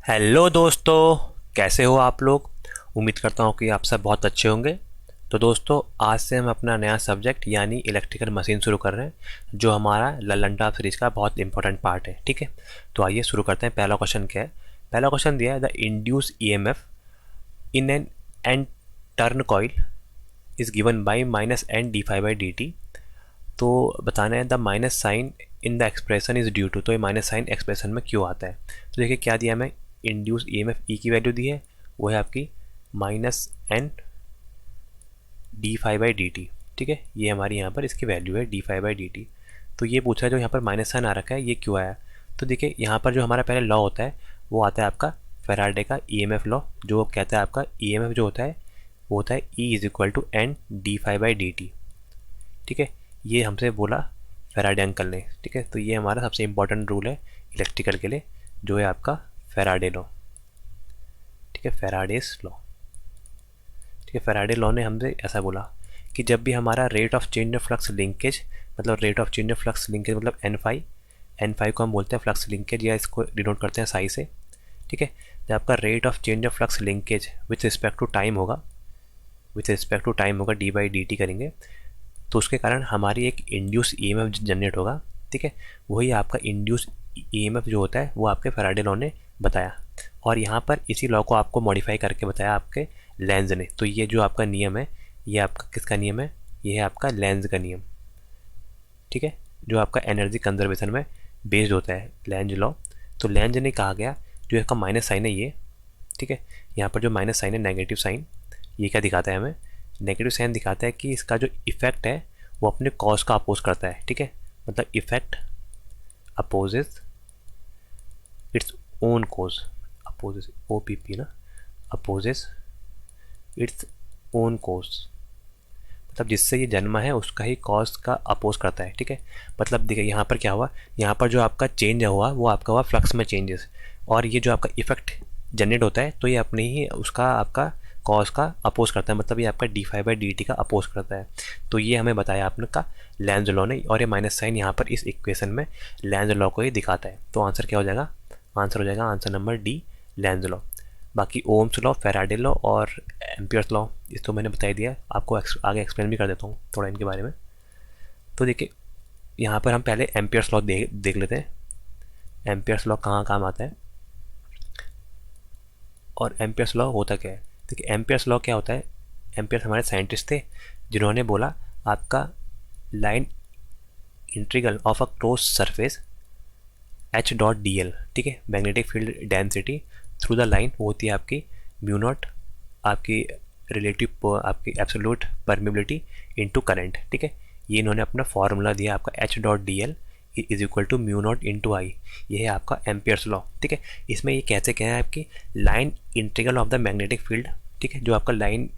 Hello दोस्तों, कैसे हो आप लोग। उम्मीद करता हूँ कि आप सब बहुत अच्छे होंगे। तो दोस्तों, आज से हम अपना नया सब्जेक्ट यानी इलेक्ट्रिकल मशीन शुरू कर रहे हैं, जो हमारा ललन सीरीज का बहुत इंपॉर्टेंट पार्ट है। ठीक है, तो आइए शुरू करते हैं। पहला क्वेश्चन क्या है। पहला क्वेश्चन दिया है, the induced EMF in N turn coil is given by minus N d phi by D t. तो बताना है the minus sign in the expression is due to. तो ये माइनस साइन एक्सप्रेशन में क्यों आता है। तो देखिए क्या दिया हमें, इंड्यूस ईएमएफ ई की वैल्यू दी है, वो है आपकी minus N d phi by D t. ठीक है, ये हमारी यहाँ पर इसकी वैल्यू है d phi by D t. तो ये पूछ रहा है जो यहाँ पर माइनस साइन आ रखा है ये क्यों आया। तो देखिए यहाँ पर जो हमारा पहले लॉ होता है वो आता है आपका फैराडे का ईएमएफ लॉ, जो कहता है आपका ईएमएफ जो होता है वो होता है E is equal to N d phi by D t. ठीक है, ये हमसे बोला फैराडे अंकल ने। ठीक है, तो ये हमारा सबसे इंपॉर्टेंट रूल है इलेक्ट्रिकल के लिए, जो है आपका फैराडे लॉ। ठीक है, फैराडेस लॉ। ठीक है, फैराडे लॉ ने हमसे ऐसा बोला कि जब भी हमारा rate of change of flux linkage, मतलब rate of change of flux linkage मतलब एन फाई को हम बोलते हैं फ्लक्स लिंकेज, या इसको डिनोट करते हैं साई से। ठीक है, जब आपका rate of change of flux linkage with respect to time होगा, डी बाई डी टी करेंगे, तो उसके कारण हमारी एक इंड्यूस ईएमएफ जनरेट होगा। ठीक है, वही आपका इंड्यूस ईएमएफ जो होता है वो आपके फैराडे लॉ ने बताया, और यहाँ पर इसी लॉ को आपको मॉडिफाई करके बताया आपके लेंज ने। तो ये जो आपका नियम है, ये आपका किसका नियम है, ये है आपका लेंज का नियम। ठीक है, जो आपका एनर्जी कंजर्वेशन में बेस्ड होता है लेंज लॉ। तो लेंज ने कहा गया जो इसका माइनस साइन है ये, ठीक है, यहाँ पर जो माइनस साइन है नेगेटिव साइन, ये क्या दिखाता है हमें, नेगेटिव साइन दिखाता है कि इसका जो इफेक्ट है वो अपने कॉज का अपोज करता है। ठीक है, मतलब effect opposes its own cause, opposes O P P ना, अपोजेस इट्स ओन कॉज, मतलब जिससे ये जन्मा है उसका ही कॉज का अपोज करता है। ठीक है, मतलब देखिए यहाँ पर क्या हुआ, यहाँ पर जो आपका चेंज हुआ वो आपका हुआ फ्लक्स में चेंजेस, और ये जो आपका इफेक्ट जनरेट होता है तो ये अपने ही उसका आपका कॉज का अपोज करता है, मतलब ये आपका d phi by D t का अपोज करता है। तो ये हमें बताया आपने का लेंज लॉ ने, और ये माइनस साइन यहाँ पर इस इक्वेशन में लेंज लॉ को ही दिखाता है। तो आंसर क्या हो जाएगा, आंसर हो जाएगा answer number D, Lenz law. बाकी ओम्स लॉ, फैराडे लॉ और एम्पियर्स लॉ इस तो मैंने बता ही दिया, आपको आगे एक्सप्लेन भी कर देता हूँ थोड़ा इनके बारे में। तो देखिए यहाँ पर हम पहले एम्पियर्स लॉ देख लेते हैं, एम्पियर्स लॉ कहाँ काम आता है और एम्पियर्स लॉ होता क्या है। देखिए एम्पियर्स लॉ क्या होता है, एम्पियर्स हमारे साइंटिस्ट थे जिन्होंने बोला आपका line integral of a close surface H dot D L, ठीक है, magnetic field density through the line वो होती है आपकी म्यू नॉट, आपकी रिलेटिव आपकी एब्सोल्यूट परमिबिलिटी इनटू करंट। ठीक है, ये इन्होंने अपना फॉर्मूला दिया आपका H dot D L is equal to mu naught into I, ये है आपका एम्पियर्स लॉ। ठीक है, इसमें ये कहते क्या है आपकी line integral of the magnetic field. ठीक है, जो आपका लाइन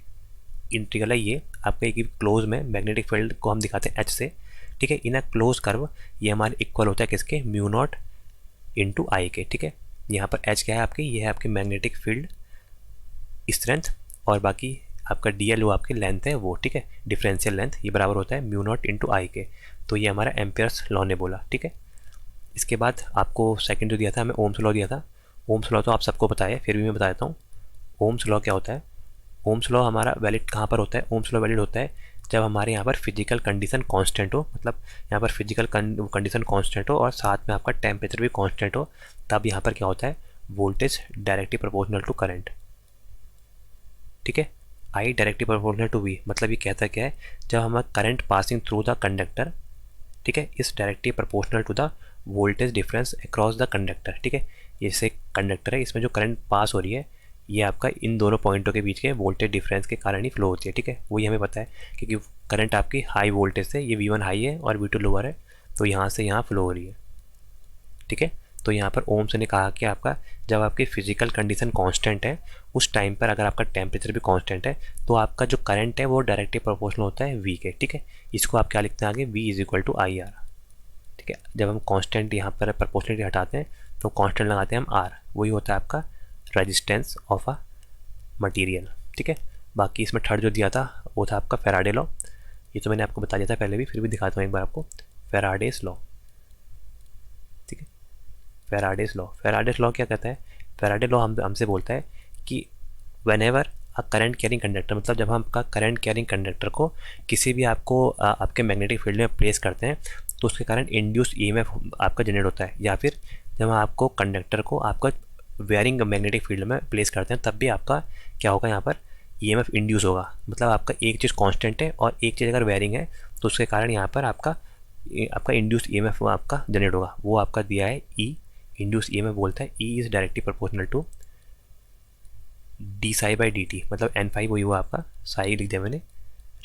इंटीग्रल है ये आपका एक क्लोज में मैग्नेटिक फील्ड को हम दिखाते हैं एच से। ठीक है, इन अ क्लोज कर्व ये हमारे इक्वल होता है किसके, म्यू नॉट इंटू आई के। ठीक है, यहाँ पर एच क्या है आपकी, ये है आपकी मैग्नेटिक फील्ड स्ट्रेंथ, और बाकी आपका डी एल वो आपकी लेंथ है वो। ठीक है, डिफरेंशियल लेंथ, ये बराबर होता है म्यू नॉट इंटू आई के। तो ये हमारा एम्पियर्स लॉ ने बोला। ठीक है, इसके बाद आपको सेकंड जो दिया था हमें ओम्स लॉ दिया था। ओम्स लॉ तो आप सबको पता है, फिर भी मैं बता देता हूँ ओम्स लॉ क्या होता है। ओम्स लॉ हमारा वैलिड कहाँ पर होता है, ओम्स लॉ वैलिड होता है जब हमारे यहाँ पर फिजिकल कंडीशन कांस्टेंट हो, मतलब यहाँ पर फिजिकल कंडीशन कांस्टेंट हो और साथ में आपका टेम्परेचर भी कांस्टेंट हो, तब यहाँ पर क्या होता है, voltage directly proportional to current. ठीक है, I directly proportional to V, मतलब ये कहता क्या है, जब हमारा current passing through the conductor, ठीक है, is directly proportional to the voltage difference across the conductor. ठीक है, जैसे कंडक्टर है इसमें जो करंट पास हो रही है ये आपका इन दोनों पॉइंटों के बीच के वोल्टेज डिफरेंस के कारण ही फ्लो होती है। ठीक है, वही हमें पता है क्योंकि करंट आपकी हाई वोल्टेज से, ये V1 हाई है और V2 लोअर है, तो यहाँ से यहाँ फ्लो हो रही है। ठीक है, तो यहाँ पर ओम्स ने कहा कि आपका जब आपकी फिजिकल कंडीशन कांस्टेंट है उस टाइम पर अगर आपका टेम्परेचर भी कांस्टेंट है तो आपका जो करंट है वो डायरेक्टली प्रोपोर्शनल होता है V के। ठीक है, इसको आप क्या लिखते हैं आगे, V is equal to I R. ठीक है, जब हम कांस्टेंट यहाँ पर प्रोपोर्शनलिटी हटाते हैं तो कांस्टेंट लगाते हैं हम R, वही होता है आपका रेजिस्टेंस ऑफ अ मटेरियल। ठीक है, बाकी इसमें थर्ड जो दिया था वो था आपका फैराडे लॉ, ये तो मैंने आपको बता दिया था पहले भी, फिर भी दिखाता हूँ एक बार आपको, फैराडेस लॉ। ठीक है, फैराडेस लॉ क्या कहता है, फैराडे लॉ हमसे बोलता है कि when ever a current carrying conductor, मतलब जब हम आपका करंट कैरिंग कंडक्टर को किसी भी आपके मैग्नेटिक फील्ड में प्लेस करते हैं तो उसके कारण इंड्यूस ईएमएफ आपका जनरेट होता है, या फिर जब आपको कंडक्टर को आपका वेयरिंग मैग्नेटिक फील्ड में प्लेस करते हैं तब भी आपका क्या होगा, यहाँ पर ईएमएफ इंड्यूस होगा। मतलब आपका एक चीज़ कांस्टेंट है और एक चीज़ अगर वेयरिंग है तो उसके कारण यहाँ पर आपका इंड्यूस ईएमएफ आपका जनरेट होगा। वो आपका दिया है ई, इंड्यूस ईएमएफ बोलता है E is directly proportional to D psi by D T, मतलब एन फाई वही हुआ आपका, साई लिख दिया मैंने,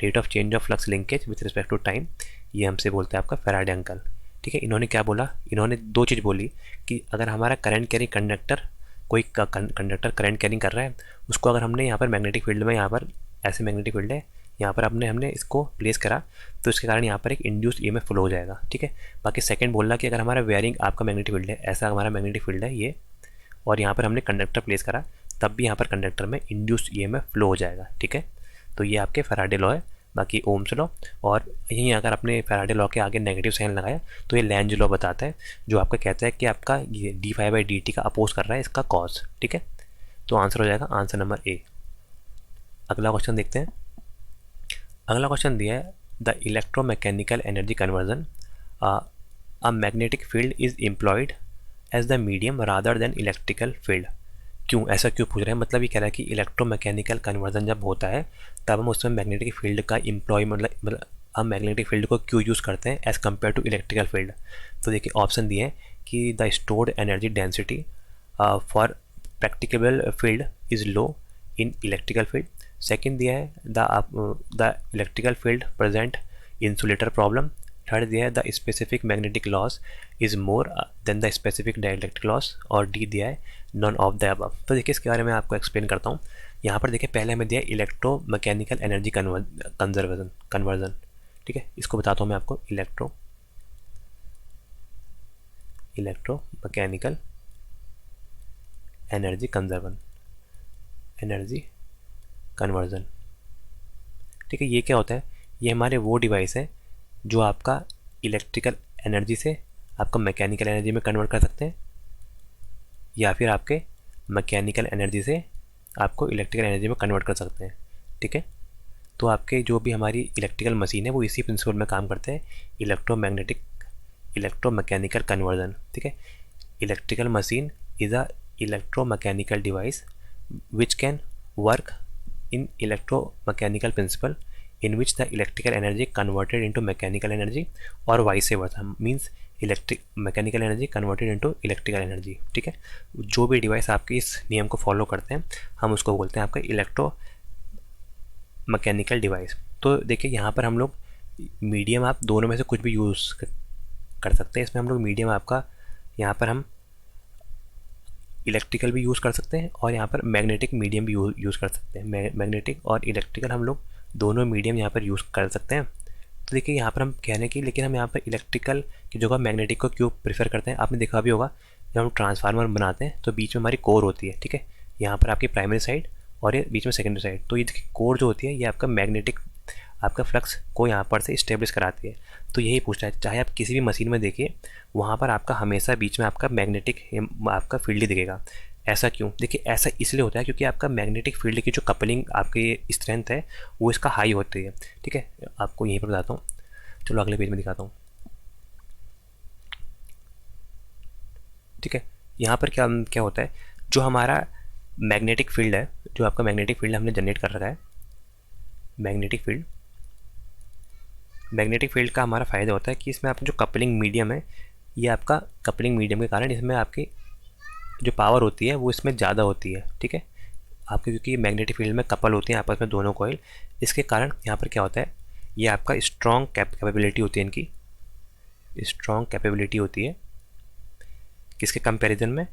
rate of change of flux linkage with respect to time, ये हमसे बोलते हैं आपका फैराडे अंकल। ठीक है, इन्होंने क्या बोला, इन्होंने दो चीज़ बोली कि अगर हमारा करंट कैरिंग कंडक्टर, कोई कंडक्टर करंट कैरिंग कर रहा है, उसको अगर हमने यहाँ पर मैग्नेटिक फील्ड में, यहाँ पर ऐसे मैग्नेटिक फील्ड है, यहाँ पर हमने इसको प्लेस करा तो इसके कारण यहाँ पर एक इंड्यूस ईएमएफ फ्लो हो जाएगा। ठीक है, बाकी सेकंड बोलना कि अगर हमारा वेयरिंग आपका मैग्नेटिक फील्ड है, ऐसा हमारा मैग्नेटिक फील्ड है ये, और यहाँ पर हमने कंडक्टर प्लेस करा तब भी यहाँ पर कंडक्टर में इंड्यूस ईएमएफ फ्लो हो जाएगा। ठीक है, तो ये आपके फैराडे लॉ है। बाकी ओम्स लॉ, और यहीं अगर आपने फैराडे लॉ के आगे नेगेटिव साइन लगाया तो ये लेंज लॉ बताता है, जो आपका कहता है कि आपका ये d phi by D t का अपोज कर रहा है इसका कॉज। ठीक है, तो आंसर हो जाएगा आंसर नंबर ए। अगला क्वेश्चन देखते हैं। अगला क्वेश्चन दिया है the electromechanical energy conversion, a magnetic field is employed as the medium rather than electrical field. क्यों, ऐसा क्यों पूछ रहे हैं, मतलब ये कह रहा है कि इलेक्ट्रोमैकेनिकल कन्वर्जन जब होता है तब हम उसमें मैग्नेटिक फील्ड का एम्प्लॉय, मतलब हम मैग्नेटिक फील्ड को क्यों यूज़ करते हैं as compare to electrical field. तो देखिए ऑप्शन दिए हैं कि the stored energy density for practicable field is low in electrical field. Second दिया है the electrical field present insulator problem. Third दिया है the specific magnetic loss is more than the specific dielectric loss, और D दिया है none of the above. तो देखिए इसके बारे में आपको एक्सप्लेन करता हूँ। यहाँ पर देखिए पहले हमें दिया है इलेक्ट्रोमैकेनिकल एनर्जी कन्वर्जन। ठीक है, इसको बताता हूँ मैं आपको, इलेक्ट्रोमैकेनिकल एनर्जी कन्वर्जन। ठीक है, ये क्या होता है, ये हमारे वो डिवाइस है जो आपका इलेक्ट्रिकल एनर्जी से आपका मैकेनिकल एनर्जी में कन्वर्ट कर सकते हैं, या फिर आपके मैकेनिकल एनर्जी से आपको इलेक्ट्रिकल एनर्जी में कन्वर्ट कर सकते हैं। ठीक है, तो आपके जो भी हमारी इलेक्ट्रिकल मशीन है वो इसी प्रिंसिपल में काम करते हैं, इलेक्ट्रोमैकेनिकल कन्वर्जन। ठीक है, electrical machine is a electromechanical device which can work in electromechanical principle in which the electrical energy converted into mechanical energy or vice versa, means mechanical energy converted into electrical energy. ठीक है, जो भी device आपके इस नियम को follow करते हैं हम उसको बोलते हैं आपका इलेक्ट्रो मैकेनिकल डिवाइस। तो देखिए यहाँ पर हम लोग मीडियम, आप दोनों में से कुछ भी यूज़ कर सकते हैं। इसमें हम लोग मीडियम आपका, यहाँ पर हम इलेक्ट्रिकल भी यूज़ कर सकते हैं और यहाँ पर मैग्नेटिक मीडियम भी यूज़ कर सकते हैं। मैग्नेटिक और इलेक्ट्रिकल हम लोग दोनों मीडियम यहाँ पर यूज़ कर सकते हैं। तो देखिए यहाँ पर हम कहने की, लेकिन हम यहाँ पर इलेक्ट्रिकल की जगह मैग्नेटिक को क्यों प्रेफर करते हैं, आपने देखा भी होगा जब हम ट्रांसफार्मर बनाते हैं तो बीच में हमारी कोर होती है। ठीक है, यहाँ पर आपकी प्राइमरी साइड और ये बीच में सेकेंडरी साइड, तो ये कोर जो होती है ये आपका मैग्नेटिक, आपका फ्लक्स को यहाँ पर से इस्टेब्लिश कराती है। तो यही पूछता है, चाहे आप किसी भी मशीन में देखिए वहाँ पर आपका हमेशा बीच में आपका मैग्नेटिक आपका फील्ड ही दिखेगा। ऐसा क्यों, देखिए ऐसा इसलिए होता है क्योंकि आपका मैग्नेटिक फील्ड की जो कपलिंग आपकी स्ट्रेंथ है वो इसका हाई होती है। ठीक है, आपको यहीं पर बताता हूँ, चलो अगले पेज में दिखाता हूँ। ठीक है, यहाँ पर क्या क्या होता है, जो हमारा मैग्नेटिक फील्ड है, जो आपका मैग्नेटिक फील्ड हमने जनरेट कर रखा है, मैग्नेटिक फील्ड का हमारा फ़ायदा होता है कि इसमें आपका जो कपलिंग मीडियम है, ये आपका कपलिंग मीडियम के कारण इसमें आपकी जो पावर होती है वो इसमें ज़्यादा होती है। ठीक है, आपके क्योंकि मैग्नेटिक फील्ड में कपल होती हैं आपस में दोनों कॉइल, इसके कारण यहाँ पर क्या होता है, ये आपका स्ट्रॉन्ग कैपेबिलिटी होती है, इनकी स्ट्रॉन्ग कैपेबिलिटी होती है। किसके कंपैरिजन में,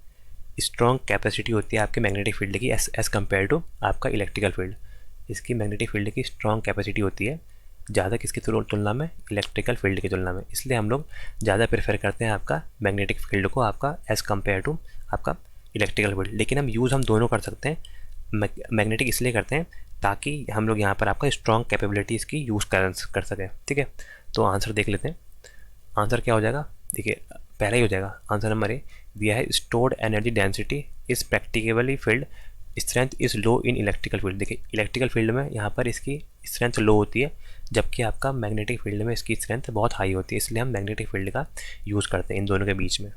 स्ट्रॉन्ग कैपेसिटी होती है आपके मैग्नेटिक फील्ड की एज कम्पेयर टू आपका इलेक्ट्रिकल फील्ड। इसकी मैग्नेटिक फील्ड की स्ट्रॉन्ग कैपेसिटी होती है ज़्यादा किसकी तुलना में, इलेक्ट्रिकल फील्ड की तुलना में। इसलिए हम लोग ज़्यादा प्रेफर करते हैं आपका मैग्नेटिक फील्ड को आपका एज़ कम्पेयर टू आपका इलेक्ट्रिकल फील्ड। लेकिन हम यूज़ हम दोनों कर सकते हैं, मैग्नेटिक इसलिए करते हैं ताकि हम लोग यहाँ पर आपका स्ट्रॉन्ग कैपेबिलिटी इसकी यूज़ कर सकें। ठीक है, तो आंसर देख लेते हैं। आंसर क्या हो जाएगा, देखिए पहला ही हो जाएगा, आंसर नंबर ए दिया है, stored energy density is practicably field strength is low in electrical field. देखिए इलेक्ट्रिकल फील्ड में यहाँ पर इसकी स्ट्रेंथ लो होती है, जबकि आपका मैग्नेटिक फील्ड में इसकी स्ट्रेंथ बहुत हाई होती है, इसलिए हम मैग्नेटिक फील्ड का यूज़ करते हैं इन दोनों के बीच में।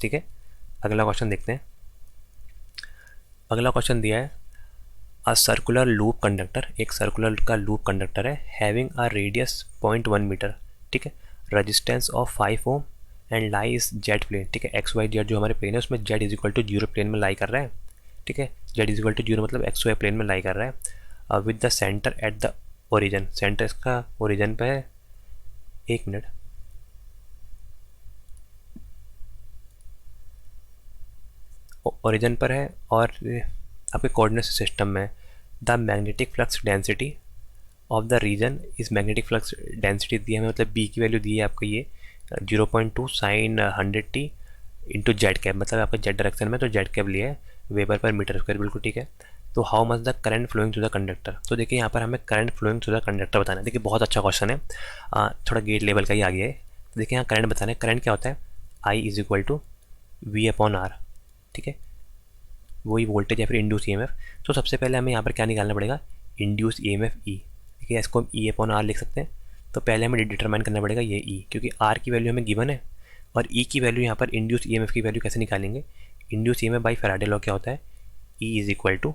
ठीक है, अगला क्वेश्चन देखते हैं। अगला क्वेश्चन दिया है अ सर्कुलर लूप कंडक्टर, एक सर्कुलर का लूप कंडक्टर है, हैविंग अ रेडियस 0.1 मीटर। ठीक है, resistance of 5 ohm and lie is Z plane. ठीक है, एक्स वाई जेड जो हमारे प्लेन है उसमें Z is equal to zero plane में लाई कर रहा है। ठीक है, Z is equal to zero मतलब एक्स वाई प्लेन में लाई कर रहा है, with the centre at the origin. Centre इसका ओरिजिन पे है, एक मिनट, ओरिजिन पर है और आपके कोऑर्डिनेट सिस्टम में। The magnetic flux density of the region इस मैग्नेटिक फ्लक्स डेंसिटी दी है, मतलब बी की वैल्यू दी है आपको ये 0.2 sign 100t into Z cap, मतलब आपका जेड डायरेक्शन में तो जेड कैप लिया है वेबर पर मीटर स्क्वायर, बिल्कुल ठीक है। तो how much the current flowing to the conductor, तो देखिए यहाँ पर हमें current flowing to the conductor बताना है। देखिए बहुत अच्छा क्वेश्चन है, थोड़ा गेट लेवल का ही आ गया है। तो देखिए यहाँ करंट बताना है, करंट क्या होता है, I is equal to V upon R. ठीक है, वही वोल्टेज या फिर इंड्यूस ई एम एफ। तो सबसे पहले हमें यहाँ पर क्या निकालना पड़ेगा, induced E M F E. ठीक है, इसको हम ई अपॉन आर लिख सकते हैं। तो पहले हमें डिटरमाइन करना पड़ेगा ये ई, क्योंकि आर की वैल्यू हमें गिवन है और ई की वैल्यू यहाँ पर इंड्यूस ई एम एफ की वैल्यू कैसे निकालेंगे। Induced E M F by Faraday law क्या होता है, E is equal to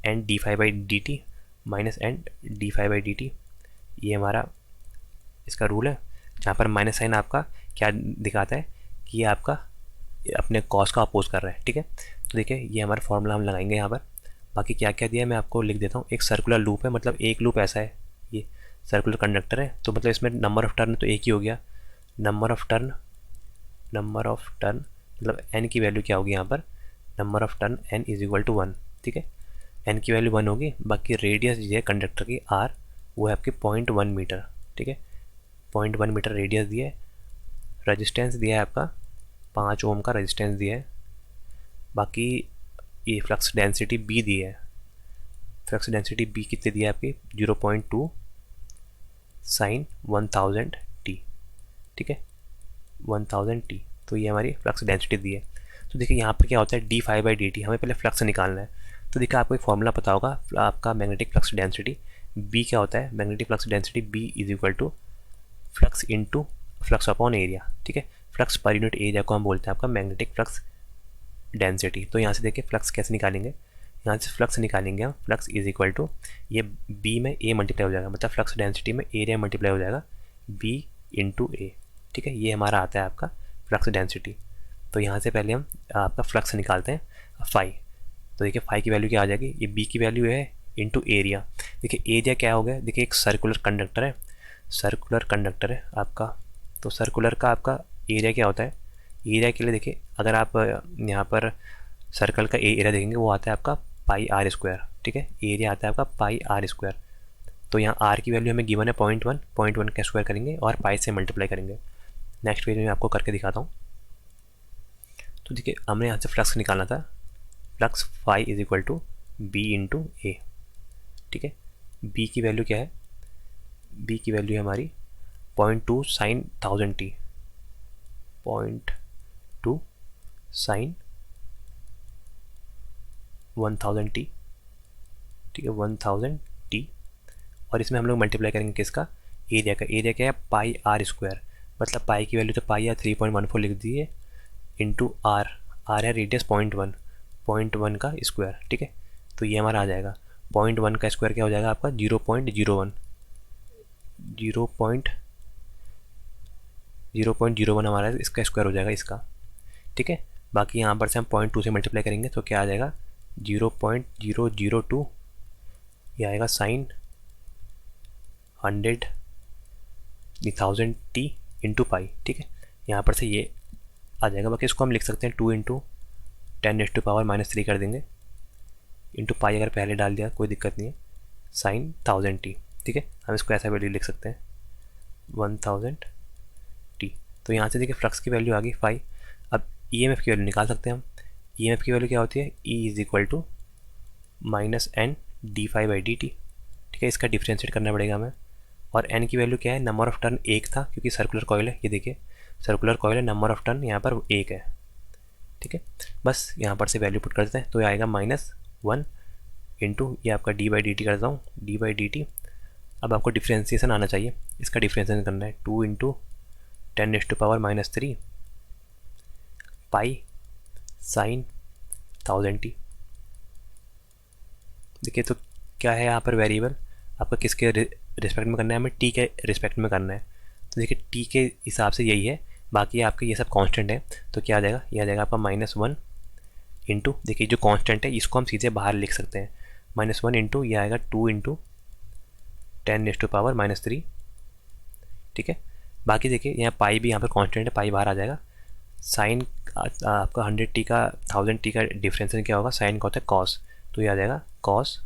N d phi by D t minus N d phi by D t. ये हमारा इसका रूल है, जहाँ पर माइनस साइन आपका क्या दिखाता है कि ये आपका अपने कॉस का अपोज कर रहा है। ठीक है, तो देखिए ये हमारा फॉर्मूला हम लगाएंगे यहाँ पर। बाकी क्या क्या दिया है मैं आपको लिख देता हूँ। एक सर्कुलर लूप है, मतलब एक लूप ऐसा है, ये सर्कुलर कंडक्टर है, तो मतलब इसमें नंबर ऑफ टर्न तो एक ही हो गया। नंबर ऑफ टर्न मतलब एन की वैल्यू क्या होगी यहाँ पर, number of turn N is equal to 1। ठीक है, एन की वैल्यू 1 होगी। बाकी रेडियस जो है कंडक्टर की आर, वो है आपकी 0.1 मीटर। ठीक है, 0.1 मीटर रेडियस दिया है। रजिस्टेंस दिया है आपका 5 ओम का रजिस्टेंस दिया है। बाकी ये फ्लक्स डेंसिटी बी दी है, फ्लक्स डेंसिटी बी कितनी दी है आपकी 0.2 साइन 1000 टी। ठीक है, 1000 टी, तो ये हमारी फ्लक्स डेंसिटी दी है। तो देखिए यहाँ पर क्या होता है, d phi by D t, हमें पहले फ्लक्स निकालना है। तो देखिए आपको एक फॉर्मूला पता होगा, आपका मैग्नेटिक फ्लक्स डेंसिटी बी क्या होता है, magnetic flux density B is equal to flux into flux upon area. ठीक है, फ्लक्स पर यूनिट एरिया को हम बोलते हैं आपका मैग्नेटिक फ्लक्स डेंसिटी। तो यहाँ से देखिए फ्लक्स कैसे निकालेंगे, यहाँ से फ्लक्स निकालेंगे हम, फ्लक्स इज इक्वल टू ये बी में ए मल्टीप्लाई हो जाएगा, मतलब फ्लक्स डेंसिटी में एरिया मल्टीप्लाई हो जाएगा बी इंटू ए। ठीक है, ये हमारा आता है आपका फ्लक्स डेंसिटी। तो यहाँ से पहले हम आपका फ्लक्स निकालते हैं फाई। तो देखिए फाई की वैल्यू क्या आ जाएगी, ये बी की वैल्यू है इंटू एरिया। देखिए एरिया क्या हो गया, देखिए एक सर्कुलर कंडक्टर है, सर्कुलर कंडक्टर है आपका, तो सर्कुलर का आपका एरिया क्या होता है। एरिया के लिए देखिए अगर आप यहाँ पर सर्कल का एरिया देखेंगे वो आता है आपका पाई आर स्क्वायर। ठीक है, एरिया आता है आपका पाई आर स्क्वायर। तो यहाँ आर की वैल्यू हमें गिवन है 0.1 का स्क्वायर करेंगे और पाई से मल्टीप्लाई करेंगे। नेक्स्ट पेज में आपको करके दिखाता हूँ। तो देखिए हमने यहाँ से फ्लक्स निकालना था, flux phi is equal to B into A. ठीक है, बी की वैल्यू क्या है, बी की वैल्यू है हमारी 0.2 साइन 1000 टी, 0.2 साइन 1000 टी। ठीक है, 1000 टी, और इसमें हम लोग मल्टीप्लाई करेंगे किसका, एरिया का। एरिया क्या है, पाई आर स्क्वायर, मतलब पाई की वैल्यू तो पाई या 3.14 लिख दीजिए इंटू आर, आर है रेडियस 0.1 का स्क्वायर। ठीक है, तो ये हमारा आ जाएगा 0.1 का स्क्वायर क्या हो जाएगा आपका 0.01, 0.01 हमारा इसका स्क्वायर हो जाएगा इसका। ठीक है, बाकी यहाँ पर से हम 0.2 से मल्टीप्लाई करेंगे तो क्या आ जाएगा 0.002, ये आएगा साइन 1000 टी इंटू पाई। ठीक है, यहाँ पर से ये आ जाएगा। बाकी इसको हम लिख सकते हैं 2 इंटू 10⁻³ कर देंगे, इंटू पाई अगर पहले डाल दिया कोई दिक्कत नहीं है, साइन 1000 टी। ठीक है, हम इसको ऐसा वैल्यू लिख सकते हैं 1000 टी। तो यहाँ से देखिए फ्लक्स की वैल्यू आ गई फाई। अब ईएमएफ की वैल्यू निकाल सकते हैं हम। ईएमएफ की वैल्यू क्या होती है, E is equal to minus N d phi by D t. ठीक है, इसका डिफ्रेंशिएट करना पड़ेगा हमें। और एन की वैल्यू क्या है, नंबर ऑफ टर्न एक था क्योंकि सर्कुलर कॉइल है, ये देखिए सर्कुलर कॉइल है, नंबर ऑफ टर्न यहाँ पर एक है। ठीक ठीक है। बस यहाँ पर से वैल्यू पुट कर देते हैं, तो ये आएगा -1 इंटू ये आपका डी बाई डी टी करता हूँ, डी बाई डी टी। अब आपको डिफ्रेंसिएशन आना चाहिए, इसका डिफ्रेंसिएशन करना है 2 इंटू 10⁻³ पाई साइन 1000t। देखिए तो क्या है यहाँ पर वेरिएबल, आपका किसके रिस्पेक्ट में करना है, हमें टी के रिस्पेक्ट में करना है। तो देखिए टी के हिसाब से यही है, बाकी आपके ये सब कांस्टेंट है। तो क्या आ जाएगा, ये आ जाएगा आपका -1 इंटू, देखिए जो कांस्टेंट है इसको हम सीधे बाहर लिख सकते हैं, -1 इंटू ये आएगा 2 इंटू 10⁻³ ठीक है। बाकी देखिए यहाँ पाई भी यहाँ पर कांस्टेंट है, पाई बाहर आ जाएगा। साइन आपका 100t का 1000t का डिफरेंस क्या होगा, साइन का होता है कॉस, तो ये आ जाएगा कॉस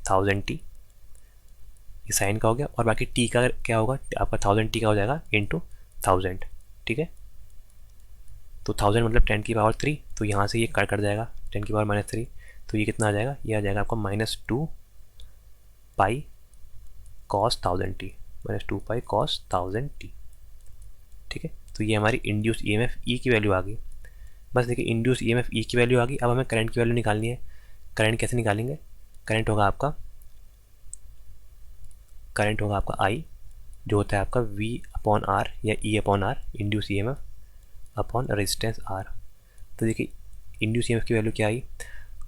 1000t, ये साइन का हो गया। और बाकी टी का क्या होगा, आपका 1000t का हो जाएगा इंटू 1000, ठीक है। तो 1000 मतलब 10⁻3, तो यहाँ से ये कट जाएगा 10⁻3, तो ये कितना आ जाएगा, ये आ जाएगा आपका -2 pi cos 1000t, -2 pi cos 1000t, ठीक है। तो ये हमारी इंड्यूस ईएमएफ ई की वैल्यू आ गई। बस देखिए इंड्यूस ईएमएफ ई की वैल्यू आ गई। अब हमें करंट की वैल्यू निकालनी है। करंट कैसे निकालेंगे, करंट होगा आपका आई, जो होता है आपका V/R या E/R, induce EMF upon resistance R। तो देखिए इंड्यूस ईएमएफ की वैल्यू क्या आई,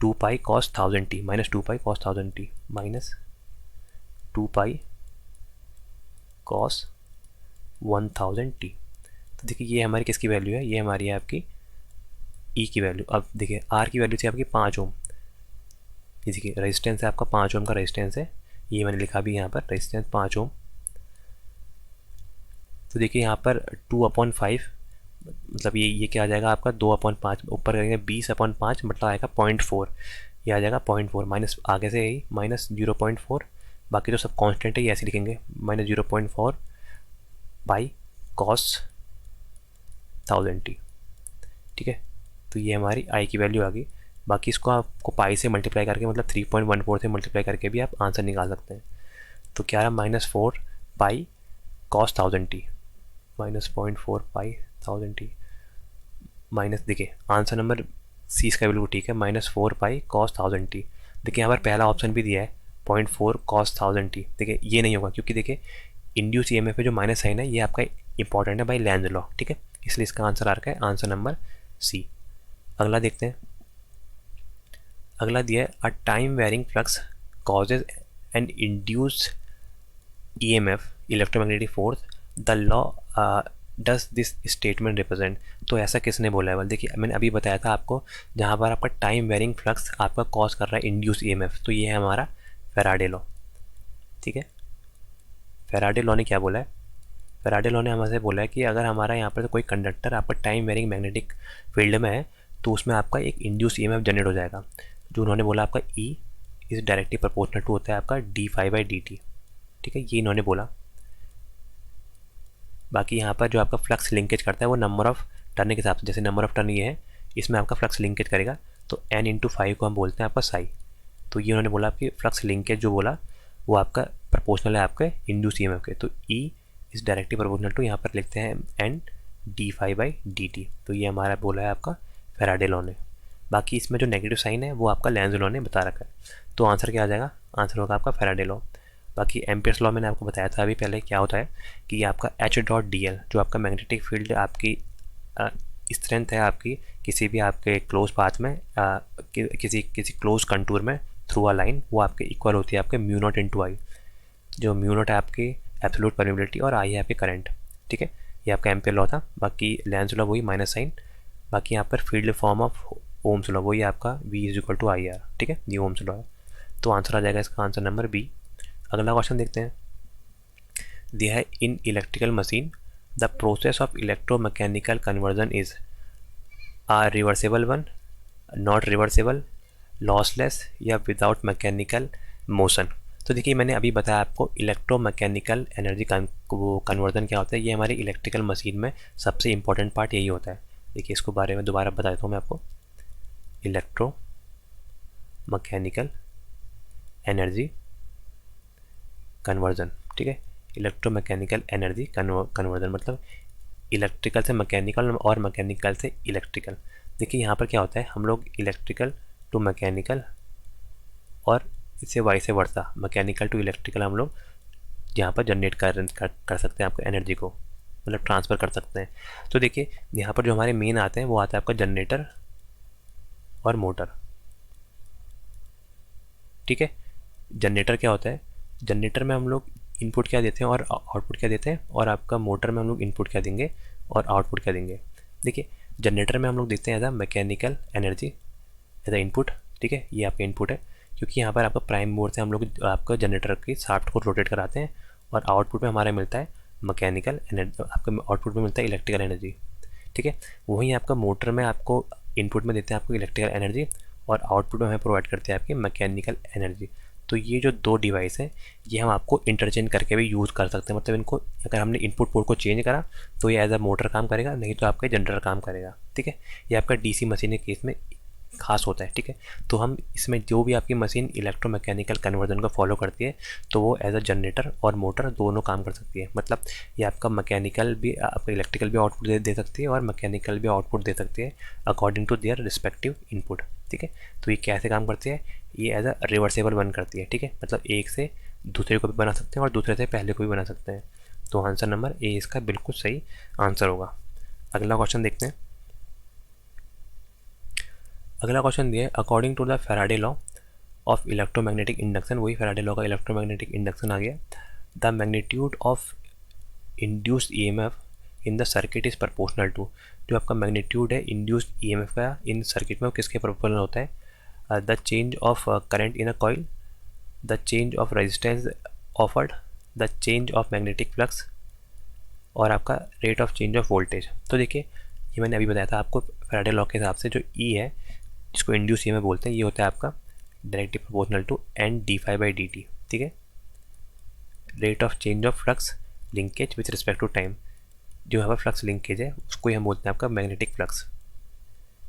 2 pi cos 1000t, -2 pi cos 1000t -2 pi cos 1000t। तो देखिए ये हमारी किसकी वैल्यू है, ये हमारी है आपकी ई की वैल्यू। अब देखिए आर की वैल्यू थी आपकी 5 ओम, ये देखिए रेजिस्टेंस है आपका 5 ओम का रेजिस्टेंस है, ये मैंने लिखा भी यहाँ पर रेजिस्टेंस 5 ओम। तो देखिए यहाँ पर 2/5 मतलब ये क्या आ जाएगा आपका 2/5, ऊपर करेंगे 20/5 मतलब आएगा 0.4, ये आ जाएगा 0.4 माइनस आगे से यही -0.4, बाकी तो सब कांस्टेंट है, ये ऐसे लिखेंगे -0.4 बाई कॉस 1000t, ठीक है। तो ये हमारी आई की वैल्यू आ गई। बाकी इसको आपको पाई से मल्टीप्लाई करके मतलब 3.14 से मल्टीप्लाई करके भी आप आंसर निकाल सकते हैं। तो क्या रहा, -4 पाई कॉस 1000t, -0.4 पाई 1000t माइनस, देखिए आंसर नंबर सी इसका बिल्कुल ठीक है, -4 पाई कॉस 1000t। देखिए यहाँ पर पहला ऑप्शन भी दिया है 0.4 कॉस 1000t, देखिए ये नहीं होगा क्योंकि देखिए इंड्यूस ईएमएफ में जो माइनस साइन है ये आपका इंपॉर्टेंट है बाई लेंज लॉ, ठीक है, इसलिए इसका आंसर आ रखा है आंसर नंबर सी। अगला देखते हैं, अगला दिया है a time varying flux causes and induced EMF electromagnetic force, the law does this statement represent. तो ऐसा किसने बोला है, बोल देखिए मैंने अभी बताया था आपको, जहाँ पर आपका टाइम वेरिंग फ्लक्स आपका कॉज कर रहा है इंड्यूस ईएमएफ, तो ये है हमारा फैराडे लॉ, ठीक है। फैराडे लॉ ने क्या बोला है, फैराडे लॉ ने हमसे बोला है कि अगर हमारा यहाँ पर कोई कंडक्टर आपका टाइम वेरिंग मैग्नेटिक फील्ड में है तो उसमें आपका एक इंड्यूस ईएमएफ जनरेट हो जाएगा, जो उन्होंने बोला आपका E is directly proportional to होता है आपका d∅/dt, ठीक है, ये इन्होंने बोला। बाकी यहाँ पर जो आपका फ्लक्स लिंकेज करता है वो नंबर ऑफ टर्न के हिसाब से, जैसे नंबर ऑफ टर्न ये है, इसमें आपका फ्लक्स लिंकेज करेगा तो n/5 को हम बोलते हैं आपका साई। तो ये उन्होंने बोला आपकी फ्लक्स लिंकेज जो बोला वो आपका प्रोपोर्शनल है आपके इंड्यूस ईएमएफ के, तो E is directly proportional to, यहाँ पर लिखते हैं n d∅/dt। तो ये हमारा बोला है आपका फैराडे लॉ ने। बाकी इसमें जो नेगेटिव साइन है वो आपका लेंज लॉ ने बता रखा है, तो आंसर क्या आ जाएगा, आंसर होगा आपका फैराडे लॉ। बाकी एम्पियर्स लॉ मैंने आपको बताया था अभी पहले क्या होता है कि ये आपका H.dl जो आपका मैग्नेटिक फील्ड आपकी स्ट्रेंथ है आपकी किसी भी आपके क्लोज पाथ में किसी क्लोज कंटूर में थ्रू अ लाइन, वो आपके इक्वल होती है आपके μ0 × I, जो μ0 है आपकी एब्सोल्यूट परमिबिलिटी और I है आपके करंट, ठीक है। ये आपका एम्पियर लॉ था। बाकी लेंज लॉ वही माइनस साइन, बाकी यहाँ पर field form of Ohm's law वही आपका V = IR, ठीक है, ये ओम्स लॉ है। तो आंसर आ जाएगा इसका आंसर नंबर बी। अगला क्वेश्चन देखते हैं, दिया है in electrical machine the process of electromechanical conversion is a reversible one, not reversible, lossless या विदाउट मैकेनिकल मोशन। तो देखिए मैंने अभी बताया आपको इलेक्ट्रोमैकेनिकल एनर्जी कन्वर्जन क्या होता है, ये हमारी इलेक्ट्रिकल मशीन में सबसे इंपॉर्टेंट पार्ट यही होता है। देखिए इसको बारे में दोबारा बता देता हूँ मैं आपको, इलेक्ट्रोमैकेनिकल एनर्जी कन्वर्जन, ठीक है। इलेक्ट्रोमैकेनिकल एनर्जी कन्वर्जन मतलब इलेक्ट्रिकल से मैकेनिकल और मैकेनिकल से इलेक्ट्रिकल। देखिए यहाँ पर क्या होता है, हम लोग इलेक्ट्रिकल टू मैकेनिकल और इससे वाई से वर्सा, मैकेनिकल टू इलेक्ट्रिकल हम लोग यहाँ पर जनरेट कर सकते हैं आपको एनर्जी को, मतलब ट्रांसफ़र कर सकते हैं। तो देखिए यहाँ पर जो हमारे मेन आते हैं वो आता है आपका जनरेटर और मोटर। ठीक है, जनरेटर क्या होता है, जनरेटर में हम लोग इनपुट क्या देते हैं और आउटपुट क्या देते हैं, और आपका मोटर में हम लोग इनपुट क्या देंगे और आउटपुट क्या देंगे। देखिए जनरेटर में हम लोग देखते हैं as a mechanical energy as a input. ठीक है, ये आपका इनपुट है, क्योंकि यहाँ पर आपका प्राइम मोड से हम लोग आपका जनरेटर की शाफ्ट को रोटेट कराते हैं, और आउटपुट में हमारा मिलता है मैकेनिकल एनर्जी, आपका आउटपुट में मिलता है इलेक्ट्रिकल एनर्जी। ठीक है, वहीं आपका मोटर में आपको इनपुट में देते हैं आपको इलेक्ट्रिकल एनर्जी, और आउटपुट में हमें प्रोवाइड करते हैं आपकी मैकेनिकल एनर्जी। तो ये जो दो डिवाइस हैं ये हम आपको इंटरचेंज करके भी यूज़ कर सकते हैं, मतलब इनको अगर हमने इनपुट पोर्ट को चेंज करा तो ये एज अ मोटर काम करेगा, नहीं तो आपका जनरेटर काम करेगा। ठीक है, ये आपका डीसी मशीन के केस में खास होता है। ठीक है, तो हम इसमें जो भी आपकी मशीन इलेक्ट्रोमैकेनिकल कन्वर्जन को फॉलो करती है तो वो एज अ जनरेटर और मोटर दोनों काम कर सकती है। मतलब ये आपका मैकेनिकल भी, आपका इलेक्ट्रिकल भी आउटपुट दे सकती है और मैकेनिकल भी आउटपुट दे सकती है according to their respective input. ठीक है, तो ये कैसे काम करती है, ये एज अ रिवर्सेबल बन करती है। ठीक है, मतलब एक से दूसरे को भी बना सकते हैं और दूसरे से पहले को भी बना सकते हैं। तो आंसर नंबर ए इसका बिल्कुल सही आंसर होगा। अगला क्वेश्चन देखते हैं। अगला क्वेश्चन दिया है, according to the Faraday law of electromagnetic induction, वही फैराडे लॉ का इलेक्ट्रोमैग्नेटिक इंडक्शन आ गया। The magnitude of induced EMF in the circuit is proportional to, जो आपका मैग्नीट्यूड है इंड्यूस्ड ईएमएफ का इन सर्किट में वो किसके प्रोपोर्शनल होता है, the change of current in a coil, the change of resistance offered, the change of magnetic flux, और आपका rate of change of voltage. तो देखिए ये मैंने अभी बताया था आपको, फैराडे लॉ के हिसाब से जो ई है जिसको इंड्यूस ईएमएफ बोलते हैं, ये होता है आपका directly proportional to N d phi by D t. ठीक है, rate of change of flux linkage with respect to time, जो यहाँ पर फ्लक्स लिंकेज है उसको ही हम बोलते हैं आपका मैग्नेटिक फ्लक्स।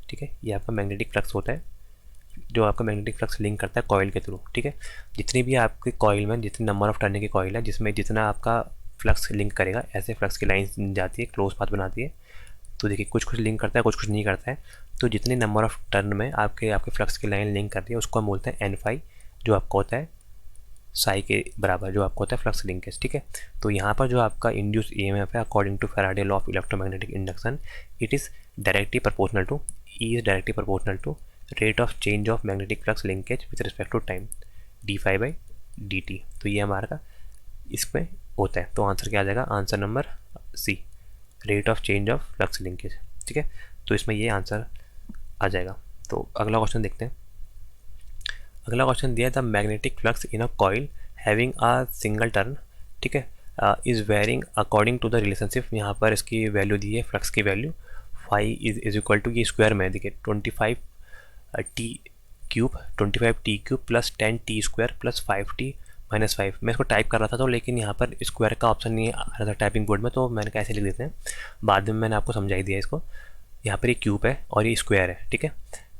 ठीक है, ये आपका मैग्नेटिक फ्लक्स होता है जो आपका मैग्नेटिक फ्लक्स लिंक करता है कॉइल के थ्रू। ठीक है, जितनी भी आपके कॉइल में जितने नंबर ऑफ टर्निंग की कॉइल है जिसमें जितना आपका फ्लक्स लिंक करेगा, ऐसे फ्लक्स की लाइन जाती है, क्लोज पाथ बनाती है। तो देखिए कुछ कुछ लिंक करता है, कुछ कुछ नहीं करता है। तो जितने नंबर ऑफ टर्न में आपके फ्लक्स की लाइन लिंक करती है उसको हम बोलते हैं एन फाई, जो आपका होता है साई के बराबर, जो आपको होता है फ्लक्स लिंकेज। ठीक है, तो यहाँ पर जो आपका इंड्यूस ईएमएफ है according to Faraday law of electromagnetic induction, it is directly proportional to, E is directly proportional to rate of change of magnetic flux linkage with respect to time, d phi by D t. तो ये हमारा का इसमें होता है। तो answer क्या आ जाएगा, answer number C, rate of change of flux linkage. ठीक है, तो इसमें ये आंसर आ जाएगा। तो अगला क्वेश्चन देखते हैं। अगला क्वेश्चन दिया है, the magnetic flux in a coil having a single turn, ठीक है, is varying according to the relationship. यहाँ पर इसकी वैल्यू दी है, फ्लक्स की value phi is equal to, ये स्क्वायर में देखिए 25 t cube, 25 t cube plus 10 t square plus 5 t minus 5। मैं इसको टाइप कर रहा था तो लेकिन यहाँ पर स्क्वायर का ऑप्शन नहीं आ रहा था टाइपिंग बोर्ड में, तो मैंने कहा ऐसे लिख देते हैं, बाद में मैंने आपको समझाई दिया इसको। यहाँ पर ये क्यूब है और ये स्क्वायर है। ठीक है,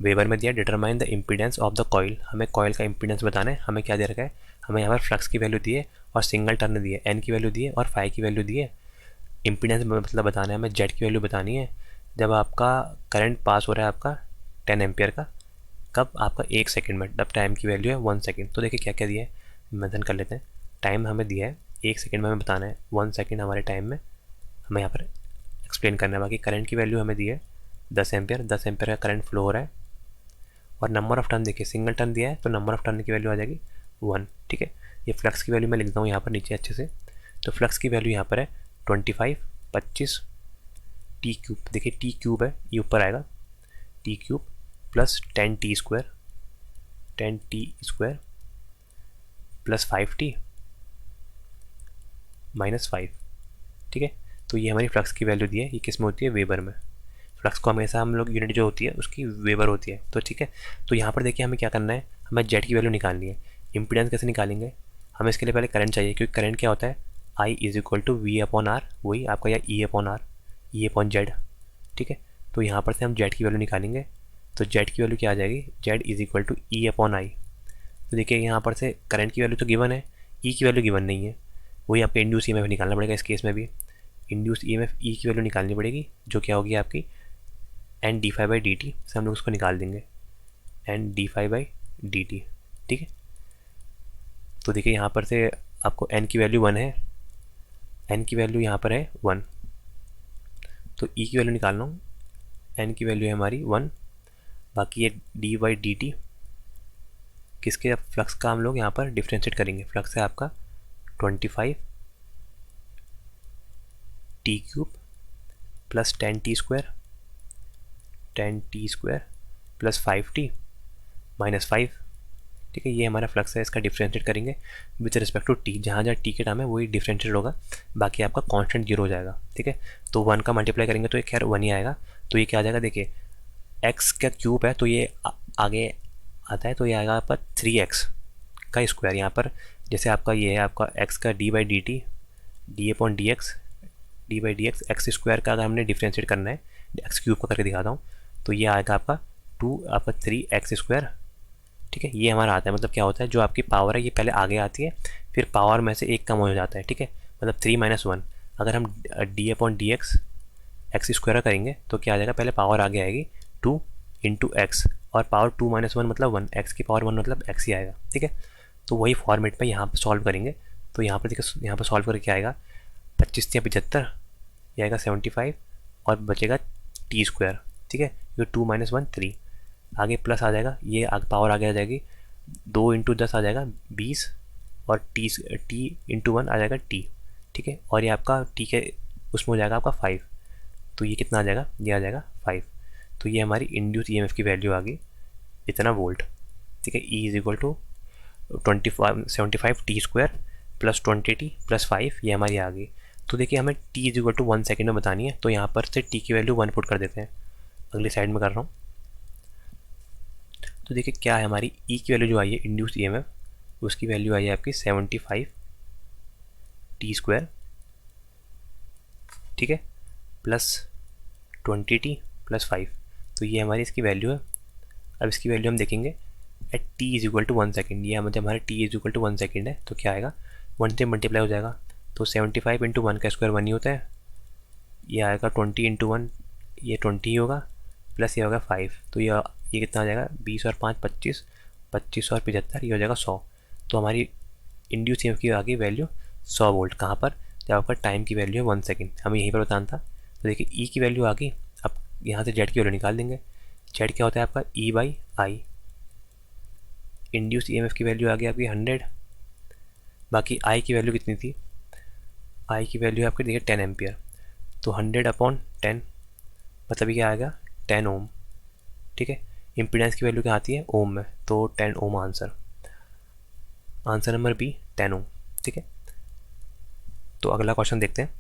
वेबर में दिया determine the impedance of the coil, हमें कॉइल का इम्पीडेंस बताना है। हमें क्या दे रखा है, हमें यहाँ पर फ्लक्स की वैल्यू दी है और सिंगल टर्न दी है, एन की वैल्यू दी है और फाई की वैल्यू दी है। इम्पीडेंस मतलब बताना है हमें, जेड की वैल्यू बतानी है जब आपका करंट पास हो रहा है आपका 10 एम्पियर का, कब आपका 1 सेकंड में, तब टाइम की वैल्यू है 1 सेकंड। तो देखिए क्या क्या दिया है, मेंशन कर लेते हैं। टाइम हमें दिया है 1 सेकंड में, हमें बताना है 1 सेकंड हमारे टाइम में हमें यहाँ पर एक्सप्लेन करना है। बाकी करंट की वैल्यू हमें दी है 10 एम्पियर, 10 एम्पियर का करंट फ्लो हो रहा है। और नंबर ऑफ टर्न देखिए, सिंगल टर्न दिया है तो नंबर ऑफ टर्न की वैल्यू आ जाएगी 1। ठीक है, ये फ्लक्स की वैल्यू मैं लिखता हूँ यहाँ पर नीचे अच्छे से। तो फ्लक्स की वैल्यू यहाँ पर है 25 25 टी क्यूब, देखिए टी क्यूब है ये ऊपर आएगा, T cube plus 10 t square, 10 t square plus 5 t minus 5। ठीक है, तो ये हमारी फ्लक्स की वैल्यू दी है, ये किस में होती है, वेबर में। फ्लक्स को हमेशा हम लोग यूनिट जो होती है उसकी वेबर होती है। तो ठीक है, तो यहाँ पर देखिए हमें क्या करना है, हमें जेड की वैल्यू निकालनी है। इम्पीडेंस कैसे निकालेंगे, हमें इसके लिए पहले करंट चाहिए, क्योंकि करंट क्या होता है, I is equal to V upon R, वही आपका या E upon R, E upon Z. ठीक है, तो यहाँ पर से हम जेड की वैल्यू निकालेंगे। तो जेड की वैल्यू क्या आ जाएगी, Z is equal to E upon I. तो देखिए यहाँ पर से करंट की वैल्यू तो गिवन है, ई की वैल्यू गिवन नहीं है, वही आपको इंड्यूस ईएमएफ निकालना पड़ेगा। इस केस में भी इंड्यूस ईएमएफ ई की वैल्यू निकालनी पड़ेगी, जो क्या होगी आपकी N d phi by D t से हम लोग उसको निकाल देंगे, N d phi by D t. ठीक है, तो देखिए यहाँ पर से आपको एन की वैल्यू 1 है, एन की वैल्यू यहाँ पर है 1, तो ई की वैल्यू निकालना हूँ, एन की वैल्यू है हमारी 1, बाकी ये डी बाई डी टी किसके फ्लक्स का हम लोग यहाँ पर डिफ्रेंशिएट करेंगे। फ्लक्स है आपका 25 t cube plus 10 t square, 10 t square plus 5 t minus 5। ठीक है, ये हमारा फ्लक्स है, इसका डिफ्रेंशिएट करेंगे विथ रिस्पेक्ट टू टी, जहाँ जहाँ टी के टर्म है वही डिफ्रेंशिएट होगा, बाकी आपका कांस्टेंट 0 हो जाएगा। ठीक है, तो 1 का मल्टीप्लाई करेंगे तो ये खैर 1 ही आएगा, तो ये क्या आ जाएगा, देखिए एक्स का क्यूब है तो ये आगे आता है, तो ये आएगा आपका 3x का स्क्वायर। यहाँ पर जैसे आपका ये है आपका x का D by D T, D upon D x, D by D x, x square का अगर हमने डिफ्रेंशिएट करना है, एक्स क्यूब का करके दिखाता हूँ, तो ये आएगा आपका 2 आपका 3x स्क्वायर। ठीक है, ये हमारा आता है, मतलब क्या होता है, जो आपकी पावर है ये पहले आगे आती है, फिर पावर में से एक कम हो जाता है। ठीक है, मतलब 3 - 1, अगर हम D upon D x x square करेंगे तो क्या आ जाएगा, पहले पावर आगे आएगी 2 इंटू एक्स, और पावर 2 - 1 मतलब 1, एक्स की पावर 1 मतलब एक्स ही आएगा। ठीक है, तो वही फॉर्मेट में यहाँ पर सॉल्व करेंगे, तो यहाँ पर देखिए यहाँ पर सॉल्व करके क्या आएगा, 25 या 75, ये आएगा 75 और बचेगा टी स्क्वायर। ठीक है, ये 2 - 1 3, आगे प्लस आ जाएगा, ये आगे पावर आगे आ जाएगी, 2 इंटू 10 आ जाएगा 20, और टी इंटू 1 आ जाएगा टी। ठीक है, और ये आपका टी के उसमें हो जाएगा आपका 5, तो ये कितना आ जाएगा, ये आ जाएगा 5। तो ये हमारी इंड्यूस ईएमएफ की वैल्यू आ गई इतना वोल्ट। ठीक है, E is equal to 75 t square plus 20 t plus 5, ये हमारी आ गई। तो देखिए हमें t is equal to 1 second में बतानी है, तो यहाँ पर से टी की वैल्यू 1 पुट कर देते हैं, अगली साइड में कर रहा हूँ। तो देखिए क्या है, हमारी ई की वैल्यू जो आई है इंड्यूस ईएमएफ, उसकी वैल्यू आई है आपकी 75 टी स्क्वायर, ठीक है, प्लस 20 टी प्लस 5, तो ये हमारी इसकी वैल्यू है। अब इसकी वैल्यू हम देखेंगे at t is equal to 1 second, ये मतलब हमारे t is equal to 1 second है, तो क्या आएगा 1 से मल्टीप्लाई हो जाएगा, तो 75 इंटू 1 का स्क्वायर 1 ही होता है, ये आएगा 20 इंटू 1, ये 20 ही होगा, प्लस ये होगा 5, तो ये कितना आ जाएगा, 20 और 5 25, 25 और 75, ये हो जाएगा 100। तो हमारी इंड्यूस ईएमएफ की आ गई वैल्यू 100 वोल्ट, कहाँ पर, जब आपका टाइम की वैल्यू है 1 सेकेंड, हमें यहीं पर बताना था। तो देखिए ई की वैल्यू आ गई, अब यहाँ से जेड की वैल्यू निकाल देंगे, जेड क्या होता है आपका ई बाई आई, इंड्यूस ईएमएफ की वैल्यू आ गई आपकी 100, बाकी आई की वैल्यू कितनी थी, आई की वैल्यू आपकी देखिए 10 एम्पियर, तो 100 अपॉन 10 मतलब ये क्या आएगा 10 ओम। ठीक है, इम्पीडेंस की वैल्यू क्या आती है ओम में, तो 10 ओम आंसर, आंसर नंबर बी 10 ओम। ठीक है, तो अगला क्वेश्चन देखते हैं,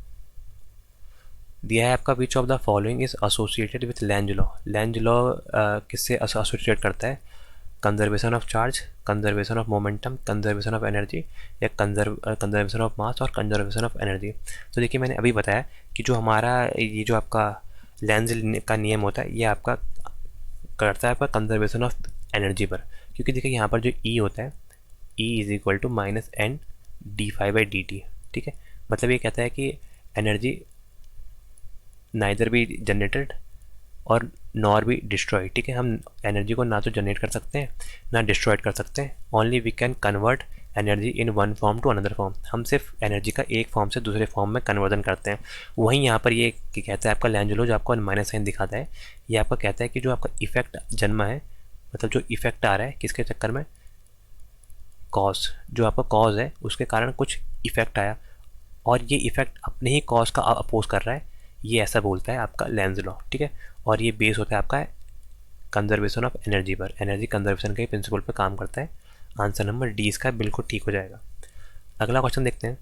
दिया है आपका which of the following is associated with Lenz law. Lenz law किससे एसोसिएट करता है, conservation of charge, conservation of momentum, conservation of energy, या कंजर्वेशन ऑफ मास और कंजर्वेशन ऑफ एनर्जी। तो देखिए मैंने अभी बताया कि जो हमारा ये जो आपका लेंज का नियम होता है, ये आपका करता है आपका कंजर्वेशन ऑफ एनर्जी पर, क्योंकि देखिए यहाँ पर जो ई होता है, E is equal to minus N d phi by D t. ठीक है, मतलब ये कहता है कि एनर्जी नाइदर भी जनरेटेड और नॉर भी डिस्ट्रॉय। ठीक है, हम एनर्जी को ना तो जनरेट कर सकते हैं ना डिस्ट्रॉयड कर सकते हैं, only we can convert energy in one form to another form, हम सिर्फ एनर्जी का एक फॉर्म से दूसरे फॉर्म में कन्वर्जन करते हैं। वहीं यहाँ पर ये कहता है आपका लेंज लॉ, जो आपको माइनस साइन दिखाता है, ये आपका कहता है कि जो आपका इफेक्ट जन्मा है, मतलब जो इफेक्ट आ रहा है किसके चक्कर में, कॉज, जो आपका कॉज है उसके कारण कुछ इफेक्ट आया, और ये इफेक्ट अपने ही कॉज का अपोज कर रहा है, ये ऐसा बोलता है आपका लेंज लॉ। ठीक है, और ये बेस होता है आपका कंजर्वेशन ऑफ एनर्जी पर, एनर्जी कंजर्वेशन के प्रिंसिपल पर काम करता है। आंसर नंबर डी इसका बिल्कुल ठीक हो जाएगा। अगला क्वेश्चन देखते हैं,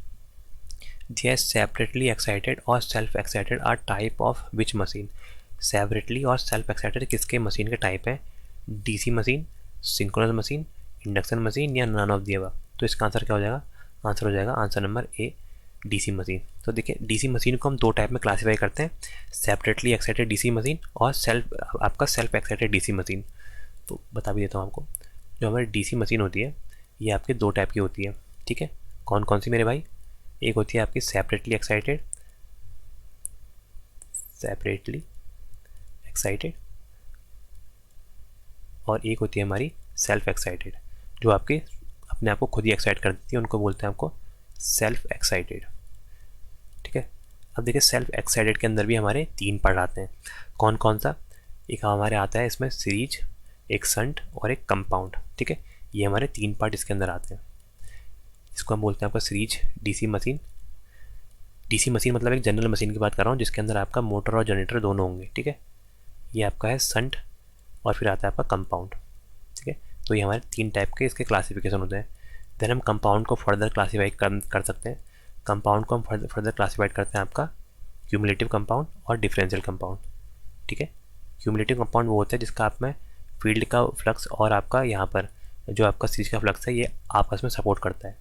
दिया सेपरेटली एक्साइटेड और self excited are type of which machine. Separately और सेल्फ एक्साइटेड किसके मशीन के टाइप हैं, DC machine, synchronous machine, induction machine, या नन ऑफ द अबव। तो इसका आंसर क्या हो जाएगा, आंसर हो जाएगा answer number A DC machine. तो देखिए डीसी मशीन को हम दो टाइप में क्लासीफाई करते हैं, सेपरेटली एक्साइटेड डीसी मशीन और सेल्फ एक्साइटेड डीसी मशीन। तो बता भी देता हूँ आपको, जो हमारी डीसी मशीन होती है ये आपके दो टाइप की होती है। ठीक है, कौन कौन सी मेरे भाई, एक होती है आपकी सेपरेटली एक्साइटेड और एक होती है हमारी सेल्फ एक्साइटेड, जो आपके अपने आप को खुद ही एक्साइट कर देती है, उनको बोलते हैं आपको सेल्फ एक्साइटेड। ठीक है, अब देखिए सेल्फ एक्साइटेड के अंदर भी हमारे 3 पार्ट आते हैं। कौन कौन सा? एक हमारे आता है इसमें सीरीज, एक संट और एक कंपाउंड। ठीक है, ये हमारे 3 पार्ट इसके अंदर आते हैं। इसको हम बोलते हैं आपका series DC machine. DC machine मतलब एक जनरल मशीन की बात कर रहा हूँ जिसके अंदर आपका मोटर और जनरेटर दोनों होंगे। ठीक है, ये आपका है संट और फिर आता है आपका कंपाउंड। ठीक है, तो ये हमारे 3 टाइप के इसके क्लासिफिकेशन होते हैं। देन हम कंपाउंड को फर्दर क्लासीफाई कर सकते हैं। कंपाउंड को हम फर्दर क्लासीफाइड करते हैं आपका क्यूमुलेटिव कंपाउंड और डिफरेंशियल कंपाउंड। ठीक है, क्यूमुलेटिव कंपाउंड वो होता है जिसका आप में फील्ड का फ्लक्स और आपका यहाँ पर जो आपका सीरीज का फ्लक्स है ये आपस में सपोर्ट करता है।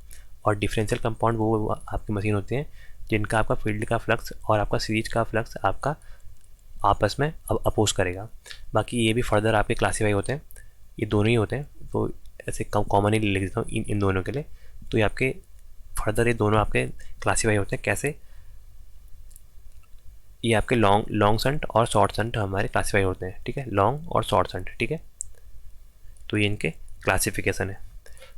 और डिफरेंशियल कंपाउंड वो आपकी मशीन होती है जिनका आपका फील्ड का फ्लक्स और आपका सीरीज का फ्लक्स आपका आपस में अपोज करेगा। बाकी ये भी फर्दर आपके क्लासीफाई होते हैं, ये दोनों ही होते हैं, तो ऐसे कॉमन ही लिख देता हूँ इन दोनों के लिए। तो ये आपके फर्दर ये दोनों आपके क्लासीफाई होते हैं कैसे? ये आपके लॉन्ग संट और शॉर्ट संट हमारे क्लासीफाई होते हैं। ठीक है, लॉन्ग और शॉर्ट संट। ठीक है, तो ये इनके क्लासिफिकेशन है।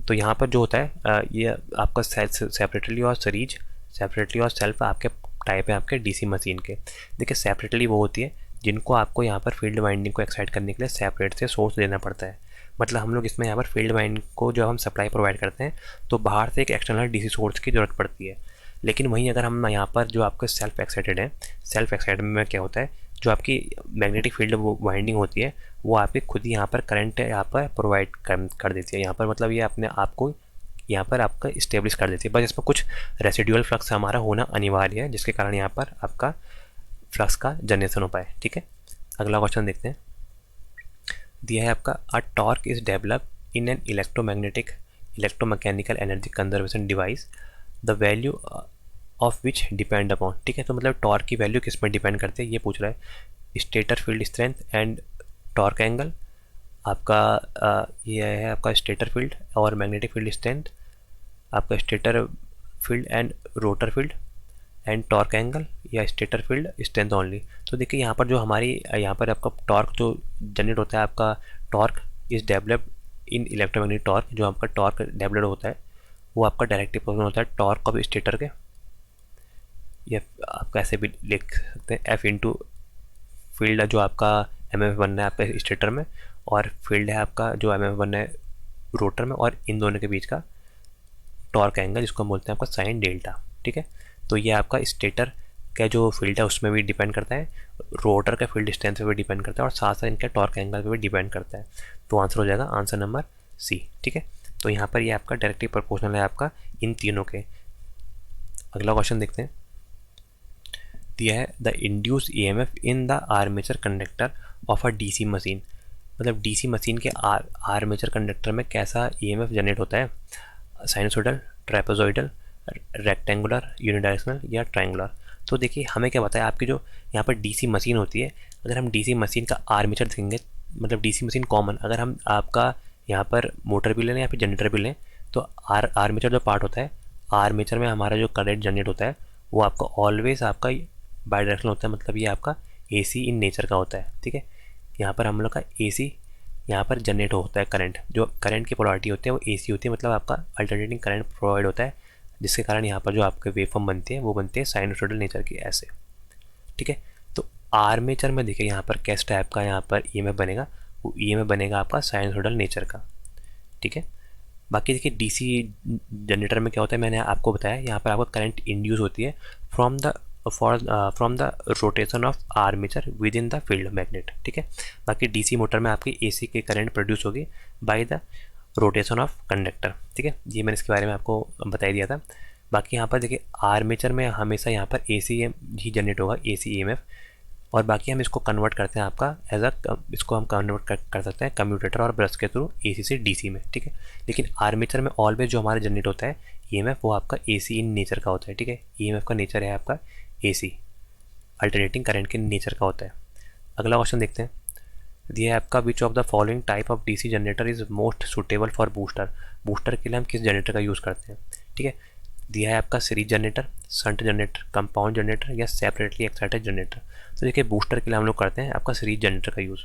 तो यहाँ पर जो होता है ये आपका सेपरेटली और सीरीज, सेपरेटली और सेल्फ आपके टाइप है आपके डीसी मशीन के। देखिए सेपरेटली वो होती है जिनको आपको यहाँ पर फील्ड वाइंडिंग को एक्साइट करने के लिए सेपरेट से सोर्स देना पड़ता है। मतलब हम लोग इसमें यहाँ पर फील्ड वाइंडिंग को जब हम सप्लाई प्रोवाइड करते हैं तो बाहर से एक एक्सटर्नल डीसी सोर्स की ज़रूरत पड़ती है। लेकिन वहीं अगर हम यहाँ पर जो आपके सेल्फ एक्साइटेड है, सेल्फ एक्साइटेड में क्या होता है, जो आपकी मैग्नेटिक फील्ड वाइंडिंग होती है वो आपके खुद ही यहाँ पर करंट यहाँ पर प्रोवाइड कर देती है। यहाँ पर मतलब ये अपने आप को यहाँ पर आपका इस्टेब्लिश कर देती है। बस इसमें कुछ रेसिडुअल फ्लक्स हमारा होना अनिवार्य है जिसके कारण यहाँ पर आपका फ्लक्स का जनरेशन हो पाए। ठीक है, अगला क्वेश्चन देखते हैं। दिया है आपका a torque is develop in an electromechanical energy conservation device the value of which depend upon. ठीक है, तो मतलब टॉर्क की वैल्यू किस में डिपेंड करते हैं ये पूछ रहा है। Stator field strength and torque angle, आपका ये है आपका स्टेटर फील्ड और मैग्नेटिक फील्ड स्ट्रेंथ, आपका stator field and rotor field and torque angle, या स्टेटर फील्ड स्ट्रेंथ ओनली। तो देखिए यहाँ पर जो हमारी यहाँ पर आपका टॉर्क जो जनरेट होता है, आपका torque is developed in electromagnetic torque, जो आपका टॉर्क डेवलप्ड होता है वो आपका डायरेक्ट प्रोपोर्शनल होता है टॉर्क ऑफ स्टेटर के। ये आप कैसे भी लिख सकते हैं एफ इंटू फील्ड जो आपका एम एफ बनना है आपका स्टेटर में, और फील्ड है आपका जो एम एफ बनना है रोटर में, और इन दोनों के बीच का टॉर्क एंगल जिसको हम बोलते हैं आपका साइन डेल्टा। ठीक है, तो ये आपका स्टेटर का जो फील्ड है उसमें भी डिपेंड करता है, रोटर का फील्ड स्ट्रेंथ पे भी डिपेंड करता है, और साथ साथ इनके टॉर्क एंगल पे भी डिपेंड करता है। तो आंसर हो जाएगा आंसर नंबर सी। ठीक है, तो यहाँ पर ये आपका डायरेक्टली प्रोपोर्शनल है आपका इन तीनों के। अगला क्वेश्चन देखते हैं। दिया है the induced EMF in the armature conductor of a DC machine. मतलब डीसी मशीन के आर्मेचर कंडक्टर में कैसा ईएमएफ जनरेट होता है? साइनसोइडल, ट्रेपेजोइडल, रेक्टेंगुलर, यूनिडायरेक्शनल या ट्रायंगुलर। तो देखिए हमें क्या बताया, आपकी जो यहाँ पर डीसी मशीन होती है, अगर हम डीसी मशीन का आर्मेचर देखेंगे, मतलब डीसी मशीन कॉमन, अगर हम आपका यहाँ पर मोटर भी लें या फिर जनरेटर भी लें, तो आर्मेचर जो पार्ट होता है, आर्मेचर में हमारा जो करंट जनरेट होता है वो आपका ऑलवेज आपका बाई डायरेक्शनल होता है, मतलब ये आपका एसी इन नेचर का होता है। ठीक है, यहाँ पर हम लोग का एसी यहाँ पर जनरेट होता है करंट, जो करंट की पोलैरिटी होती है वो एसी होती है, मतलब आपका अल्टरनेटिंग करंट प्रोवाइड होता है, जिसके कारण यहाँ पर जो आपके वेवफॉर्म बनते हैं वो बनते हैं साइनसोइडल नेचर के ऐसे। ठीक है, तो आर्मेचर में देखिए यहाँ पर किस टाइप का यहाँ पर ईएमएफ बनेगा, वो ईएमएफ बनेगा आपका साइनसोइडल नेचर का। ठीक है, बाकी देखिए डीसी जनरेटर में क्या होता है, मैंने आपको बताया यहाँ पर आपका करंट इंड्यूस होती है from the rotation of armature with in the field magnet. ठीक है, बाकी डीसी मोटर में आपकी एसी की करंट प्रोड्यूस होगी by the rotation of conductor. ठीक है, ये मैंने इसके बारे में आपको बता दिया था। बाकी यहाँ पर देखिए आर्मेचर में हमेशा यहाँ पर एसी ही जनरेट होगा, एसी ईएमएफ, और बाकी हम इसको कन्वर्ट करते हैं आपका इसको हम कन्वर्ट कर सकते हैं कम्यूटेटर और ब्रश के थ्रू एसी से डीसी में। ठीक है, लेकिन आर्मेचर में ऑलवेज जो हमारा जनरेट होता है ईएमएफ वो आपका एसी इन नेचर का होता है। ठीक है, ईएमएफ का नेचर है आपका एसी, अल्टरनेटिंग करंट के नेचर का होता है। अगला क्वेश्चन देखते हैं। दिया है आपका which of the following type of DC generator is most suitable for booster. Booster के लिए हम किस जनरेटर का यूज़ करते हैं? ठीक है, दिया है आपका series generator, shunt generator, compound generator या सेपरेटली एक्साइटेड जनरेटर। तो देखिए बूस्टर के लिए हम लोग करते हैं आपका सीरीज जनरेटर का यूज़।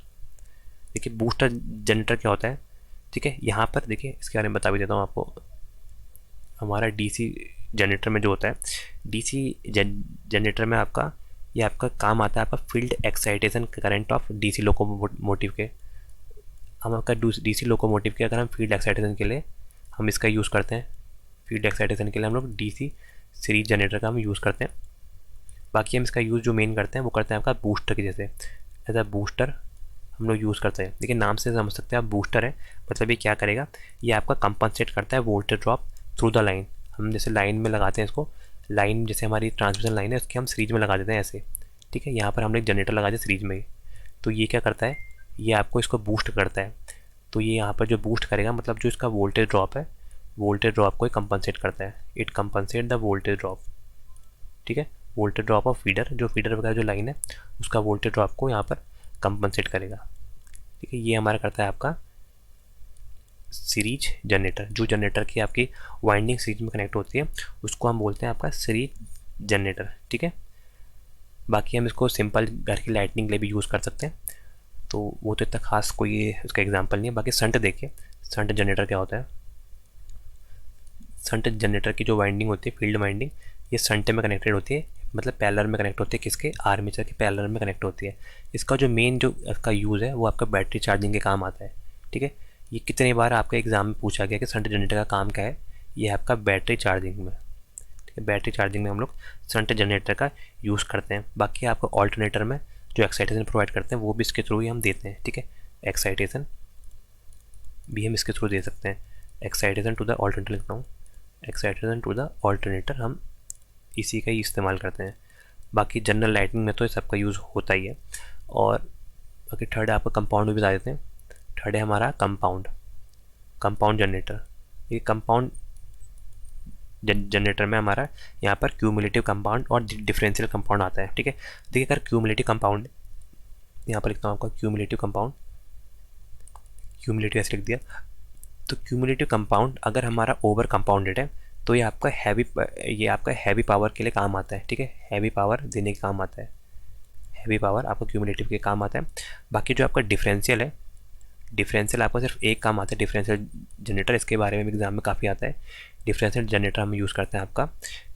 देखिए बूस्टर जनरेटर क्या होता है, ठीक है। यहाँ पर देखिए इसके बारे में बता भी देता हूँ आपको। हमारा डीसी जनरेटर में जो होता है, डीसी जनरेटर में आपका ये आपका काम आता है आपका field excitation current of DC locomotive के। हम आपका डीसी लोकोमोटिव के अगर हम फील्ड एक्साइटेशन के लिए हम इसका यूज़ करते हैं, फील्ड एक्साइटेशन के लिए हम लोग डीसी सीरीज जनरेटर का हम यूज़ करते हैं। बाकी हम इसका यूज़ जो मेन करते हैं वो करते हैं आपका बूस्टर की, जैसे एज अ बूस्टर हम लोग यूज़ करते हैं। लेकिन नाम से समझ सकते हैं आप बूस्टर है, मतलब ये क्या करेगा, ये आपका कंपनसेट करता है voltage drop through the line. हम जैसे लाइन में लगाते हैं इसको, लाइन जैसे हमारी ट्रांसमिशन लाइन है उसकी हम सीरीज में लगा देते हैं ऐसे, ठीक है। यहाँ पर हमने एक जनरेटर लगा दिया सीरीज में, तो ये क्या करता है, ये आपको इसको बूस्ट करता है। तो ये यहाँ पर जो बूस्ट करेगा मतलब जो इसका वोल्टेज ड्रॉप है, वोल्टेज ड्रॉप को कंपनसेट करता है। It compensate the voltage drop, ठीक है। वोल्टेज ड्रॉप ऑफ फीडर, जो फीडर वगैरह जो लाइन है उसका वोल्टेज ड्रॉप को यहाँ पर कंपनसेट करेगा, ठीक है। ये हमारा करता है आपका सीरीज जनरेटर। जो जनरेटर की आपकी वाइंडिंग सीरीज में कनेक्ट होती है उसको हम बोलते हैं आपका सीरीज जनरेटर, ठीक है। बाकी हम इसको सिंपल घर की लाइटनिंग के लिए भी यूज़ कर सकते हैं, तो वो तो इतना खास कोई उसका एग्जांपल नहीं है। बाकी संट देखिए, संट जनरेटर क्या होता है। संट जनरेटर की जो वाइंडिंग होती है, फील्ड वाइंडिंग, ये संट में कनेक्टेड होती है, मतलब पैरेलल में कनेक्ट होती है, किसके, आर्मेचर के पैरेलल में कनेक्ट होती है। इसका जो मेन जो इसका यूज़ है वो आपका बैटरी चार्जिंग के काम आता है, ठीक है। ये कितनी बार आपके एग्जाम में पूछा गया कि संट जनरेटर का काम क्या है, ये आपका बैटरी चार्जिंग में, ठीक है। बैटरी चार्जिंग में हम लोग संट जनरेटर का यूज़ करते हैं। बाकी आपको ऑल्टरनेटर में जो एक्साइटेशन प्रोवाइड करते हैं वो भी इसके थ्रू ही हम देते हैं, ठीक है। एक्साइटेशन भी हम इसके थ्रू दे सकते हैं। एक्साइटेशन टू द ऑल्टरनेटर लिखता हूँ, एक्साइटेशन टू द ऑल्टरनेटर हम इसी का ही इस्तेमाल करते हैं। बाकी जनरल लाइटिंग में तो सबका यूज़ होता ही है। और बाकी थर्ड आपको कंपाउंड भी बता देते हैं। थर्ड है हमारा कंपाउंड, कंपाउंड जनरेटर। ये कंपाउंड जनरेटर में हमारा यहाँ पर क्यूमुलेटिव कंपाउंड और डिफरेंशियल कंपाउंड आता है, ठीक है। देखिए अगर क्यूमुलेटिव कंपाउंड, यहाँ पर लिखता हूँ आपका क्यूमुलेटिव कंपाउंड, क्यूमुलेटिव ऐसे लिख दिया। तो क्यूमुलेटिव कंपाउंड अगर हमारा ओवर कंपाउंडेड है तो ये आपका हैवी पावर के लिए काम आता है, ठीक है। हैवी पावर देने के काम आता है, हैवी पावर आपका क्यूमुलेटिव के काम आता है। बाकी जो आपका डिफरेंशियल है, डिफरेंशियल आपका सिर्फ एक काम आता है, डिफरेंशियल जनरेटर। इसके बारे में भी एग्जाम में काफ़ी आता है। डिफरेंशियल जनरेटर हम यूज़ करते हैं आपका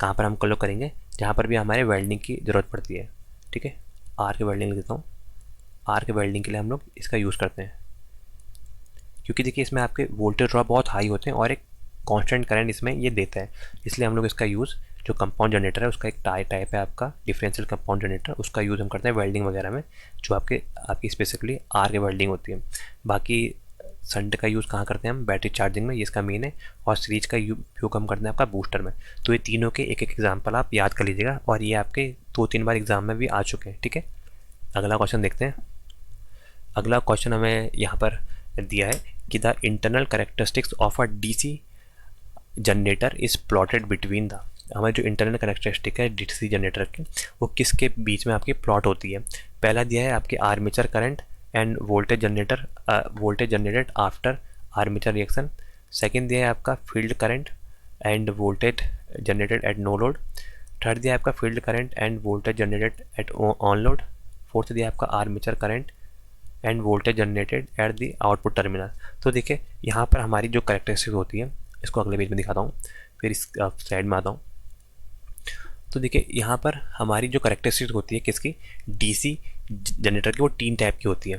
कहाँ पर हम कलो करेंगे, जहाँ पर भी हमारे वेल्डिंग की ज़रूरत पड़ती है, ठीक है। आर के वेल्डिंग देता हूँ, आर के वेल्डिंग के लिए हम लोग इसका यूज़ करते हैं, क्योंकि देखिए इसमें आपके वोल्टेज ड्रॉप बहुत हाई होते हैं और एक कांस्टेंट करंट इसमें ये देता है, इसलिए हम लोग इसका यूज़, जो कंपाउंड जनरेटर है उसका एक टाइप है आपका डिफरेंशियल कंपाउंड जनरेटर, उसका यूज़ हम करते हैं वेल्डिंग वगैरह में, जो आपकी स्पेसिफिकली आर के वेल्डिंग होती है। बाकी संट का यूज़ कहाँ करते हैं हम, बैटरी चार्जिंग में, ये इसका मेन है। और सीरीज का उपयोग हम करते हैं आपका बूस्टर में। तो ये तीनों के एक एक एग्जाम्पल आप याद कर लीजिएगा, और ये आपके 2-3 बार एग्जाम में भी आ चुके हैं, ठीक है। अगला क्वेश्चन देखते हैं। अगला क्वेश्चन हमें यहाँ पर दिया है कि the internal characteristics of a DC generator is plotted between the, हमारी जो इंटरनल कैरेक्टरिस्टिक है डीसी जनरेटर की वो किसके बीच में आपकी प्लॉट होती है। पहला दिया है आपके armature current and voltage generated after armature reaction. Second दिया है आपका field current and voltage generated at no load. Third दिया है आपका field current and voltage generated at on load. Fourth दिया है आपका armature current and voltage generated at the output terminal. तो देखिए यहाँ पर हमारी जो कैरेक्टरिस्टिक होती है, इसको अगले पेज में दिखाता हूँ, फिर इस स्लाइड में आता हूँ। तो देखिए यहाँ पर हमारी जो कैरेक्टरिस्टिक होती है किसकी, डीसी जनरेटर की, वो 3 टाइप की होती है।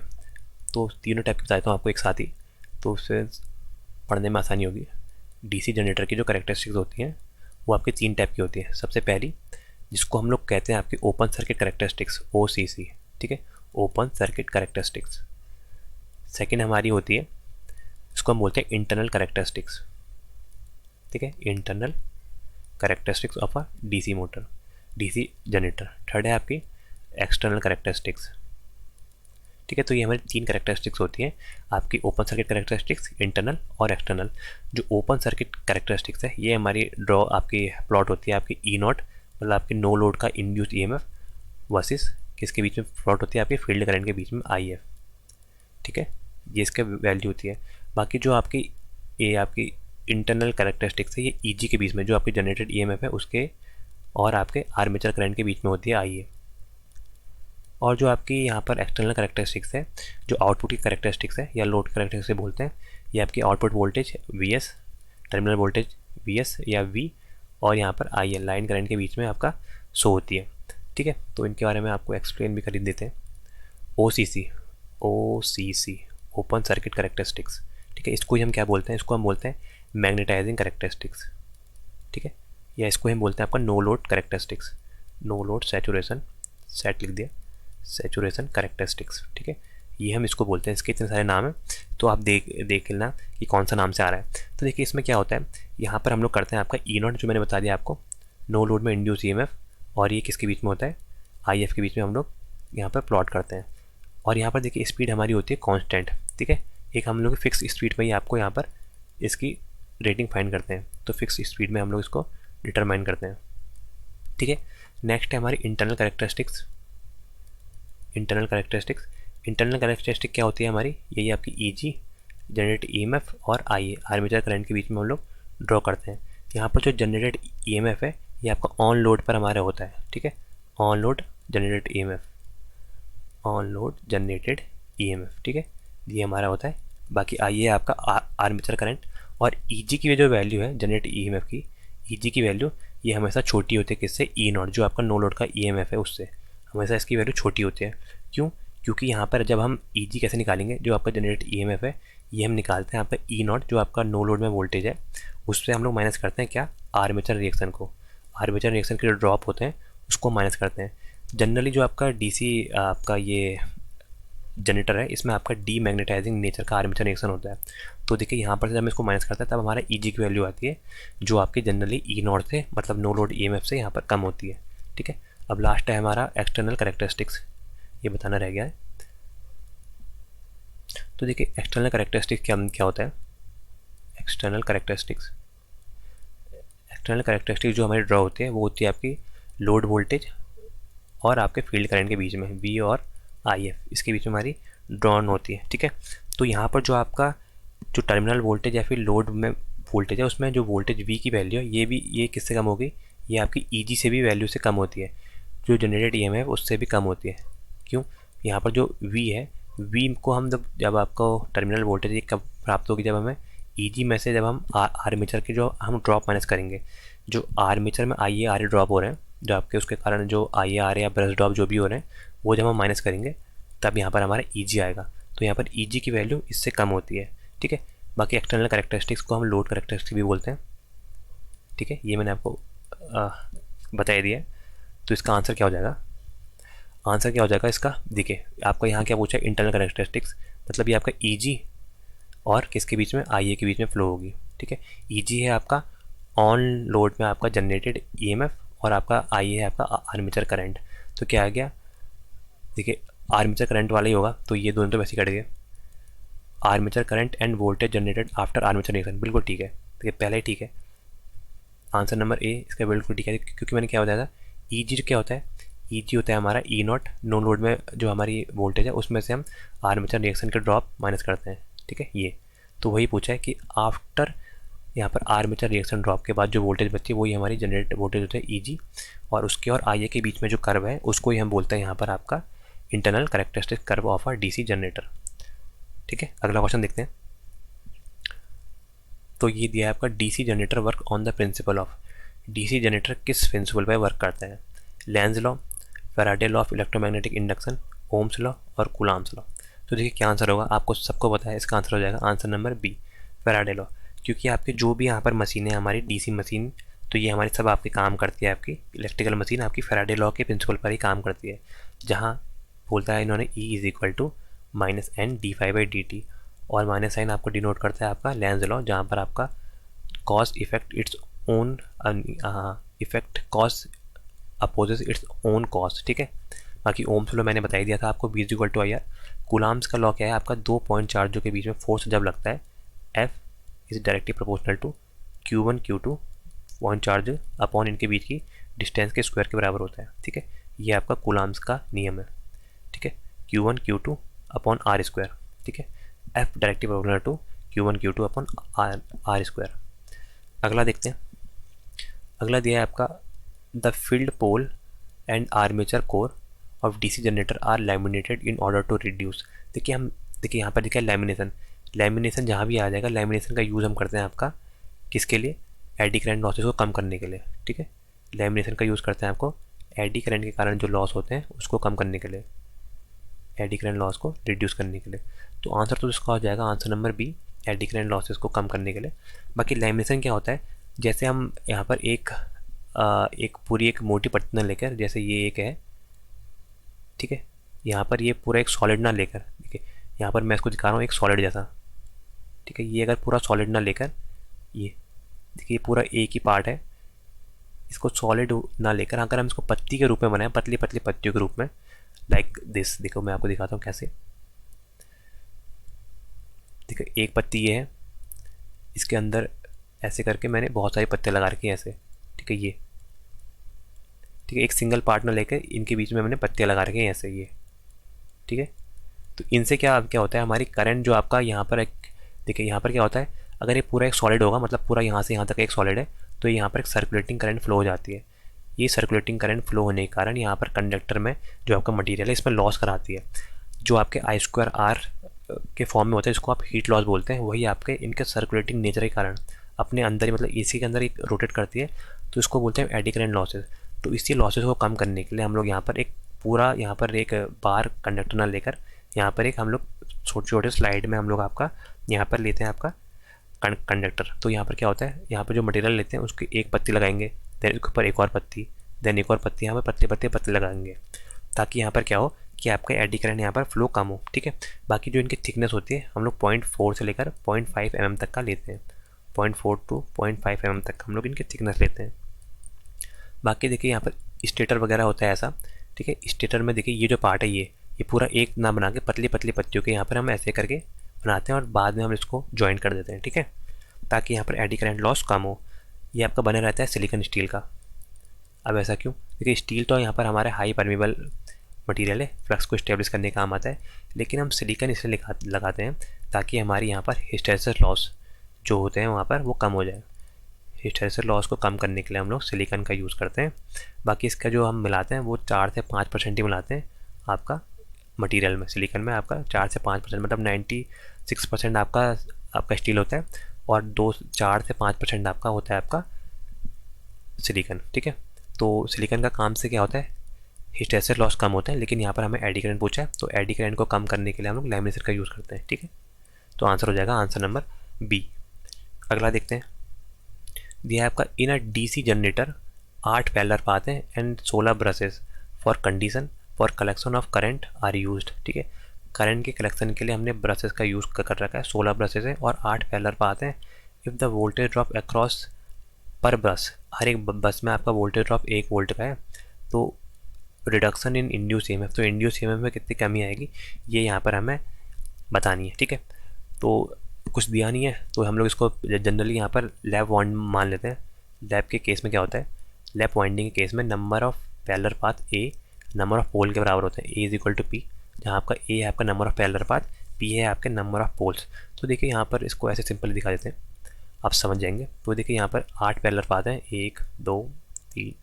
तो तीनों टाइप की बताता हूँ आपको एक साथ ही, तो उससे पढ़ने में आसानी होगी। डीसी जनरेटर की जो कैरेक्टरिस्टिक्स होती हैं वो आपकी 3 टाइप की होती है। सबसे पहली जिसको हम लोग कहते हैं आपकी ओपन सर्किट कैरेक्टरिस्टिक्स, OCC, ठीक है, ओपन सर्किट कैरेक्टरिस्टिक्स। सेकंड हमारी होती है, इसको हम बोलते हैं इंटरनल कैरेक्टरिस्टिक्स, ठीक है, internal characteristics of a DC motor, DC generator. Third है आपकी एक्सटर्नल कैरेक्टरिस्टिक्स, ठीक है। तो ये हमारी 3 कैरेक्टरिस्टिक्स होती हैं आपकी, ओपन सर्किट कैरेक्टरिस्टिक्स, इंटरनल और एक्सटर्नल। जो ओपन सर्किट कैरेक्टरिस्टिक्स है ये हमारी ड्रॉ आपकी प्लॉट होती है आपकी E0, मतलब आपकी नो लोड का इंड्यूस्ड EMF वर्सेस किसके बीच में प्लॉट होती है, आपके फील्ड करंट के बीच में IF, ठीक है, ये इसका वैल्यू होती है। बाकी जो आपकी ये आपकी इंटरनल कैरेक्टरिस्टिक्स है ये EG के बीच में, जो आपकी जनरेटेड EMF है उसके और आपके आर्मेचर करंट के बीच में होती है IA। और जो आपकी यहाँ पर एक्सटर्नल कैरेक्टरिस्टिक्स है, जो आउटपुट की कैरेक्टरिस्टिक्स है या लोड कैरेक्टरिस्टिक्स बोलते हैं, ये आपकी output voltage Vs, terminal voltage Vs या V, और यहाँ पर IL लाइन करंट के बीच में आपका शो होती है। ठीक है, तो इनके बारे में आपको एक्सप्लेन भी कर देते हैं। OCC open circuit characteristics. ठीक है, इसको ही हम क्या बोलते हैं, इसको हम बोलते हैं मैग्नेटाइजिंग कैरेक्टरिस्टिक्स। ठीक है, या इसको हम बोलते हैं आपका no load characteristics, no load saturation, set लिख दिया, सैचुरेशन कैरेक्टरिस्टिक्स। ठीक है, ये हम इसको बोलते हैं। इसके इतने सारे नाम हैं, तो आप देख लेना कि कौन सा नाम से आ रहा है। तो देखिए इसमें क्या होता है, यहाँ पर हम लोग करते हैं आपका E0 जो मैंने बता दिया आपको, नो लोड में इंड्यूस EMF, और ये किसके बीच में होता है, IF के बीच में हम लोग यहाँ पर प्लॉट करते हैं। और यहाँ पर देखिए स्पीड हमारी होती है कांस्टेंट। ठीक है, एक हम लोग फिक्स स्पीड में ही आपको यहाँ पर इसकी रेटिंग फाइंड करते हैं, तो फिक्स स्पीड में हम लोग इसको डिटरमाइन करते हैं। ठीक है, नेक्स्ट है हमारी इंटरनल कैरेक्टरिस्टिक्स। इंटरनल कैरेक्टरिस्टिक क्या होती है हमारी, यही आपकी EG, जनरेट EMF और IA आर्मेचर करंट के बीच में हम लोग ड्रॉ करते हैं। यहाँ पर जो जनरेटेड EMF है ये आपका ऑन लोड पर हमारा होता है। ठीक है, ऑन लोड जनरेटेड EMF। ठीक है, ये हमारा होता है। बाकी IA आपका आर्मेचर करंट, और EG की जो वैल्यू है जनरेट EMF की, EG की वैल्यू ये हमेशा छोटी होती है किससे, E0 जो आपका नो लोड का EMF है उससे हमेशा इसकी वैल्यू छोटी होती है। क्यों, क्योंकि यहाँ पर जब हम EG कैसे निकालेंगे, जो आपका जनरेट EMF है ये हम निकालते हैं आपका E0 जो आपका नो लोड में वोल्टेज है, उससे हम लोग माइनस करते हैं क्या, आर्मेचर रिएक्शन को। आर्मेचर रिएक्शन के जो ड्रॉप होते हैं उसको माइनस करते हैं। जनरली जो आपका DC आपका ये जनरेटर है इसमें आपका डीमैग्नेटाइजिंग नेचर का आर्मेचर रिएक्शन होता है। तो देखिए यहाँ पर से जब हम इसको माइनस करते हैं तब हमारा EG की वैल्यू आती है जो आपकी जनरली E0 से, मतलब नो लोड EMF से यहाँ पर कम होती है। ठीक है, अब लास्ट है हमारा एक्सटर्नल कैरेक्टरिस्टिक्स, ये बताना रह गया है। तो देखिए एक्सटर्नल कैरेक्टरिस्टिक्स क्या होता है, एक्सटर्नल कैरेक्टरिस्टिक्स जो हमारी ड्रॉ होती है वो होती है आपकी लोड वोल्टेज और आपके फील्ड करंट के बीच में, V और IF इसके बीच में हमारी ड्रॉन होती है। ठीक है, तो यहाँ पर जो आपका जो टर्मिनल वोल्टेज या फिर लोड में वोल्टेज है उसमें जो वोल्टेज V की वैल्यू है ये किससे कम होगी, ये आपकी EG से भी वैल्यू से कम होती है, जो जनरेटेड EMF उससे भी कम होती है। क्यों, यहाँ पर जो V है, V को हम जब आपको टर्मिनल वोल्टेज कब प्राप्त होगी, जब हमें EG में से जब हम आर्मेचर के जो हम ड्रॉप माइनस करेंगे, जो आर्मेचर में IA RA ड्रॉप हो रहे हैं, जो आपके उसके कारण जो IA RA या ब्रश ड्रॉप जो भी हो रहे हैं वो जब हम माइनस करेंगे तब यहाँ पर हमारा EG आएगा। तो यहाँ पर EG की वैल्यू इससे कम होती है। ठीक है, बाकी एक्सटर्नल कैरेक्टरिस्टिक्स को हम लोड कैरेक्टरिस्टिक्स भी बोलते हैं। ठीक है, ये मैंने आपको बता दिया है। तो इसका आंसर क्या हो जाएगा, इसका देखिए आपका यहाँ क्या पूछा है, इंटरनल कैरेक्टरिस्टिक्स, मतलब ये आपका EG और किसके बीच में, IA के बीच में फ्लो होगी। ठीक है, EG है आपका ऑन लोड में आपका जनरेटेड EMF और आपका IA है आपका आर्मेचर करंट। तो क्या आ गया, देखिए आर्मेचर करंट वाला ही होगा, तो ये दोनों तो वैसे ही कट गए। Armature current and voltage generated after armature reaction, बिल्कुल ठीक है। देखिए पहले ही ठीक है, आंसर नंबर A इसका बिल्कुल ठीक है, क्योंकि मैंने क्या बताया था, EG जो क्या होता है, EG होता है हमारा E0 नो लोड में जो हमारी वोल्टेज है उसमें से हम आर्मेचर रिएक्शन के ड्रॉप माइनस करते हैं। ठीक है, ये तो वही पूछा है कि आफ्टर यहाँ पर आर्मेचर रिएक्शन ड्रॉप के बाद जो वोल्टेज बचती है वही हमारी जनरेट वोल्टेज होता है EG, और उसके और IA के बीच में जो कर्व है उसको ही हम बोलते हैं यहाँ पर आपका internal characteristic curve of a DC generator. ठीक है, अगला क्वेश्चन देखते हैं। तो ये दिया है आपका DC generator work on the principle of, DC generator किस प्रिंसिपल पर वर्क करता है, Lenz law, Faraday law of electromagnetic induction, Ohm's law और कूलॉम्स लॉ। तो देखिए क्या आंसर होगा, आपको सबको पता है, इसका आंसर हो जाएगा answer number B, Faraday law. क्योंकि आपके जो भी यहाँ पर मशीनें हमारी DC मशीन, तो ये हमारी सब आपकी काम करती है, आपकी इलेक्ट्रिकल मशीन आपकी फैराडे लॉ के प्रिंसिपल पर ही काम करती है, जहाँ बोलता है इन्होंने E = -n dφ/dt, और माइनस साइन आपको डिनोट करता है आपका लेंज लॉ, जहाँ पर आपका cause effect its own effect cause opposes its own cause. ठीक है, बाकी ओम्स लॉ मैंने बता दिया था आपको, V = IR। कूलॉम्स का लॉ क्या है आपका, 2 पॉइंट चार्जों के बीच में फोर्स जब लगता है F is directly proportional to Q1 Q2 point charge upon इनके बीच की डिस्टेंस के स्क्वायर के बराबर होता है। ठीक है, ये आपका कूलॉम्स का नियम है। ठीक है, Q1 Q2 अपॉन R²। ठीक है, F directly proportional to Q1 Q2 upon R²। अगला देखते हैं, अगला दिया है आपका the field pole and armature core of DC generator are laminated in order to reduce. देखिए यहाँ पर देखिए लैमिनेशन जहाँ भी आ जाएगा, लैमिनेशन का यूज़ हम करते हैं आपका किसके लिए, एडी करंट लॉसेस को कम करने के लिए। ठीक है, लैमिनेशन का यूज़ करते हैं आपको एडी करंट के कारण जो लॉस होते हैं उसको कम करने के लिए, एडी करंट लॉस को रिड्यूस करने के लिए। तो आंसर तो इसका हो जाएगा answer number B, eddy current losses को कम करने के लिए। बाकी लैमिनेशन क्या होता है, जैसे हम यहाँ पर एक पूरी एक मोटी पट्टी ना लेकर, जैसे ये एक है, ठीक है, यहाँ पर ये पूरा एक सॉलिड ना लेकर, देखिए यहाँ पर मैं इसको दिखा रहा हूँ एक सॉलिड जैसा, ठीक है, ये अगर पूरा सॉलिड ना लेकर, ये देखिए पूरा एक ही पार्ट है, इसको सॉलिड ना लेकर अगर हम इसको पत्ती के रूप में बनाएं, पतली पतली पत्तियों के रूप में, लाइक दिस, देखो मैं आपको दिखाता हूँ कैसे। देखो एक पत्ती ये है, इसके अंदर ऐसे करके मैंने बहुत सारे पत्ते लगा रखे हैं ऐसे, ठीक है, ये ठीक है, एक सिंगल पार्ट ना लेकर इनके बीच में मैंने पत्ते लगा रखे हैं ऐसे, ये ठीक है। तो इनसे क्या क्या होता है, हमारी करंट जो आपका यहाँ पर एक, देखिए यहाँ पर क्या होता है, अगर ये पूरा एक सॉलिड होगा, मतलब पूरा यहाँ से यहाँ तक एक सॉलिड है, तो यहाँ पर एक सर्कुलेटिंग करंट फ्लो हो जाती है। ये सर्कुलेटिंग करंट फ्लो होने के कारण यहाँ पर कंडक्टर में जो आपका मटेरियल है इसमें लॉस कराती है, जो आपके I²R के फॉर्म में होता है, इसको आप हीट लॉस बोलते हैं। वही आपके इनके सर्कुलेटिंग नेचर के कारण अपने अंदर ही, मतलब एसी के अंदर एक रोटेट करती है, तो इसको बोलते हैं एडी करंट लॉसेस। तो इसी लॉसेस को कम करने के लिए हम लोग यहाँ पर एक पूरा, यहाँ पर एक बार कंडक्टर ना लेकर, यहाँ पर एक हम लोग छोटे छोटे स्लाइड में हम लोग आपका यहाँ पर लेते हैं आपका कंडक्टर। तो यहाँ पर क्या होता है, यहाँ पर जो मटेरियल लेते हैं उसकी एक पत्ती लगाएंगे, देन उसके ऊपर एक और पत्ती, देन एक और पत्ती, यहाँ पर पत्ते पत्ते लगाएंगे, ताकि यहाँ पर क्या हो कि आपका एडी करंट यहाँ पर फ्लो कम हो। ठीक है, बाकी जो इनकी थिकनेस होती है हम लोग 0.4 से लेकर 0.5 mm तक का लेते हैं, 0.4 to 0.5 mm तक हम लोग इनकी थिकनेस लेते हैं। बाकी देखिए यहाँ पर स्टेटर वगैरह होता है ऐसा, ठीक है, स्टेटर में देखिए ये जो पार्ट है ये पूरा एक ना बना के पतली पतली पत्तियों के यहाँ पर हम ऐसे करके बनाते हैं और बाद में हम इसको ज्वाइन कर देते हैं। ठीक है, ताकि यहाँ पर एडी करंट लॉस कम हो। ये आपका बने रहता है सिलिकॉन स्टील का। अब ऐसा क्यों, देखिए स्टील तो यहाँ पर हमारे हाई परमेबल मटेरियल है, फ्लक्स को स्टेब्लिश करने का काम आता है, लेकिन हम सिलिकॉन इसलिए लगाते हैं ताकि हमारी यहाँ पर हिस्टैरिसीस लॉस जो होते हैं वहाँ पर वो कम हो जाए। हिस्टैरिसीस लॉस को कम करने के लिए हम लोग सिलिकॉन का यूज़ करते हैं। बाकी इसका जो हम मिलाते हैं वो 4 से 5% ही मिलाते हैं आपका मटेरियल में। सिलिकॉन में आपका 4 से 5%, मतलब 96% आपका स्टील होता है और 4 से 5% आपका होता है आपका सिलिकॉन। ठीक है, तो सिलिकॉन का काम से क्या होता है, हिस्टैरिसीस लॉस कम होता है, लेकिन यहाँ पर हमें एडी करंट पूछा है, तो एडी करंट को कम करने के लिए हम लोग लैमिनेशन का यूज़ करते हैं। ठीक है, तो आंसर हो जाएगा आंसर नंबर बी। अगला देखते हैं, दिया है आपका in a DC generator 8 parallel path हैं and 16 brushes for condition for collection of current are used. ठीक है, करंट के कलेक्शन के लिए हमने ब्रशेस का यूज़ कर रखा है, 16 ब्रशेस है और 8 पैरेलल पाथ हैं। If the voltage drop across पर ब्रश, हर एक बस में आपका वोल्टेज ड्रॉप 1 वोल्ट का है, तो रिडक्शन इन इंड्यूस ईएमएफ, तो इंड्यूस ईएमएफ में कितनी कमी आएगी ये यहाँ पर हमें बतानी है। ठीक है, तो कुछ दिया नहीं है तो हम लोग इसको जनरली यहाँ पर लैप वाइंड मान लेते हैं। लैप के केस में क्या होता है, लैप वाइंडिंग के केस में number of parallel path A number of pole के बराबर होते हैं, A is equal to P, जहाँ आपका ए है आपका number of parallel path, P है आपके नंबर ऑफ पोल्स। तो देखिए यहाँ पर इसको ऐसे सिंपल दिखा देते हैं, आप समझ जाएंगे। तो देखिए यहाँ पर 8 पैरेलल पाथ हैं, 1 2 3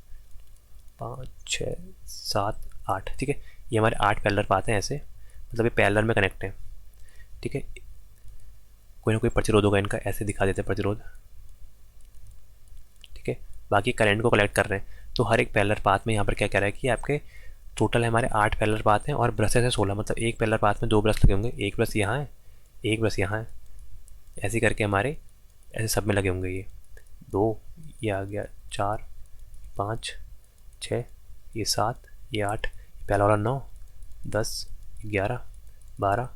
5 6 7 8। ठीक है, ये हमारे 8 पैरेलल पाथ हैं ऐसे, मतलब ये पैरेलल में कनेक्ट हैं। ठीक है, कोई ना कोई प्रतिरोध होगा इनका, ऐसे दिखा देते हैं प्रतिरोध। ठीक है, बाकी करंट को कलेक्ट कर रहे हैं, तो हर एक पैरेलल पाथ में यहाँ पर क्या कह रहा है कि आपके टोटल हमारे 8 पैरेलल पाथ हैं और ब्रशेस है 16, मतलब एक पैरेलल पाथ में 2 ब्रश लगे होंगे, एक ब्रश यहाँ है एक ब्रश यहाँ है, ऐसे करके हमारे ऐसे सब में लगे होंगे। ये 2, ये आ गया 4 5 6, ये 7, ये 8, पहला वाला 9 10 11 12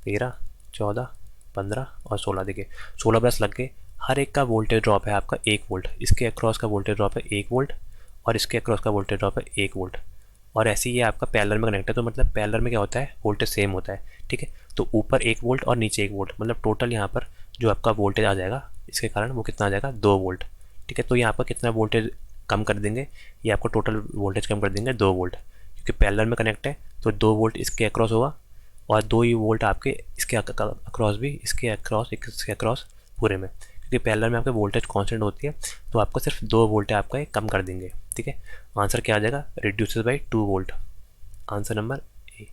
13 14 15 और 16। देखिए 16 ब्रश लग गए, हर एक का वोल्टेज ड्रॉप है आपका 1 वोल्ट, इसके अक्रॉस का वोल्टेज ड्रॉप है 1 वोल्ट और इसके अक्रॉस का वोल्टेज ड्रॉप है 1 वोल्ट, और ऐसे ही ये आपका पैरेलल में कनेक्ट है, तो मतलब पैरेलल में क्या होता है, वोल्टेज सेम होता है। ठीक है, तो ऊपर 1 वोल्ट और नीचे 1 वोल्ट, मतलब टोटल यहाँ पर जो आपका वोल्टेज आ जाएगा इसके कारण वो कितना आ जाएगा, 2 वोल्ट। ठीक है, तो यहाँ पर कितना वोल्टेज कम कर देंगे, ये आपको टोटल वोल्टेज कम कर देंगे 2 वोल्ट, क्योंकि पैरेलल में कनेक्ट है तो 2 वोल्ट इसके अक्रॉस होगा और 2 ही वोल्ट आपके इसके अक्रॉस भी, इसके अक्रॉस पूरे में, क्योंकि पैरेलल में आपके वोल्टेज कांस्टेंट होती है, तो आपको सिर्फ 2 वोल्ट आपका कम कर देंगे। ठीक है, आंसर क्या आ जाएगा, reduces by 2 volt, answer number ए।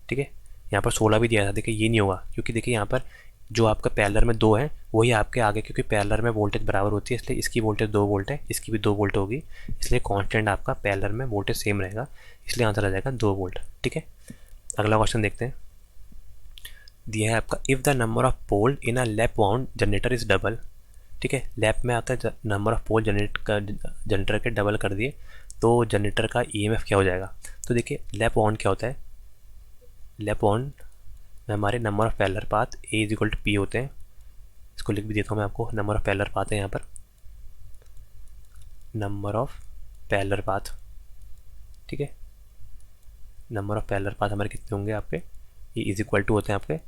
ठीक है, यहाँ पर 16 भी दिया था, देखिए ये नहीं होगा क्योंकि देखिए यहाँ पर जो आपका पैरेलल में 2 है वही आपके आगे, क्योंकि पैरेलल में वोल्टेज बराबर होती है, इसलिए इसकी वोल्टेज 2 वोल्ट है, इसकी भी 2 वोल्ट होगी, इसलिए कांस्टेंट आपका पैरेलल में वोल्टेज सेम रहेगा, इसलिए आंसर आ जाएगा 2 वोल्ट। ठीक है, अगला क्वेश्चन देखते हैं। दिया है आपका if the number of pole in a lap wound generator is double. ठीक है, लैप में आपका नंबर ऑफ पोल जनरेटर के डबल कर दिए तो जनरेटर का ईएमएफ क्या हो जाएगा। तो देखिए लैप वाउंड क्या होता है, लैप वाउंड में हमारे number of parallel path A is equal to P होते हैं। इसको लिख भी देता हूँ मैं आपको, नंबर ऑफ पैरेलल पाथ है यहाँ पर, नंबर ऑफ पैरेलल पाथ। ठीक है, नंबर ऑफ पैरेलल पाथ हमारे कितने होंगे आपके, ये इज इक्वल टू होते हैं आपके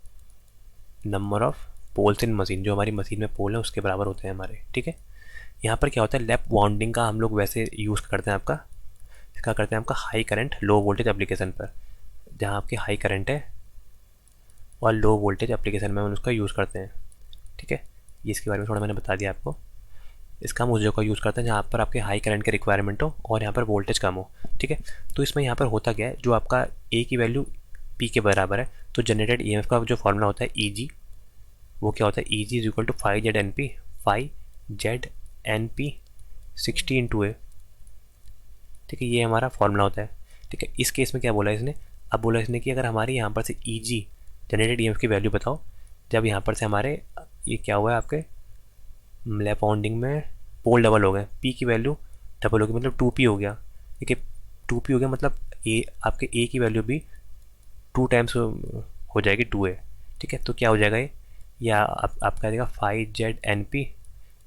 number of poles in machine, जो हमारी मशीन में पोल है उसके बराबर होते हैं हमारे। ठीक है, यहाँ पर क्या होता है, लैप वाउंडिंग का हम लोग वैसे यूज़ करते हैं आपका, इसका करते हैं आपका high current low voltage application पर, जहाँ आपकी हाई करंट है और लो वोल्टेज एप्लीकेशन में हम उसका यूज़ करते हैं। ठीक है, ये इसके बारे में थोड़ा मैंने बता दिया आपको। इसका हम उस जगह का यूज़ करते हैं जहाँ पर आपके हाई करंट के रिक्वायरमेंट हो और यहाँ पर वोल्टेज कम हो। ठीक है, तो इसमें यहाँ पर होता क्या है, जो आपका ए की वैल्यू पी के बराबर है तो जनरेटेड ईएमएफ का जो फॉर्मूला होता है ई जी, वो क्या होता है, E G is equal to 5ZNP, 5ZNP 60 into A. ठीक है, ये हमारा फॉर्मूला होता है। ठीक है, इस केस में क्या बोला इसने, अब बोला इसने कि अगर हमारे यहाँ पर से ई जी जनरेटेड ईएमएफ की वैल्यू बताओ, जब यहाँ पर से हमारे ये क्या हुआ है आपके लैप वाउंडिंग में पोल डबल हो गए, पी की वैल्यू डबल हो गई मतलब 2p हो गया। ठीक है, 2p हो गया मतलब ए आपके ए की वैल्यू भी 2 टाइम्स हो जाएगी 2a। ठीक है, तो क्या हो जाएगा ये, या आपका आ जाएगा 5ZNP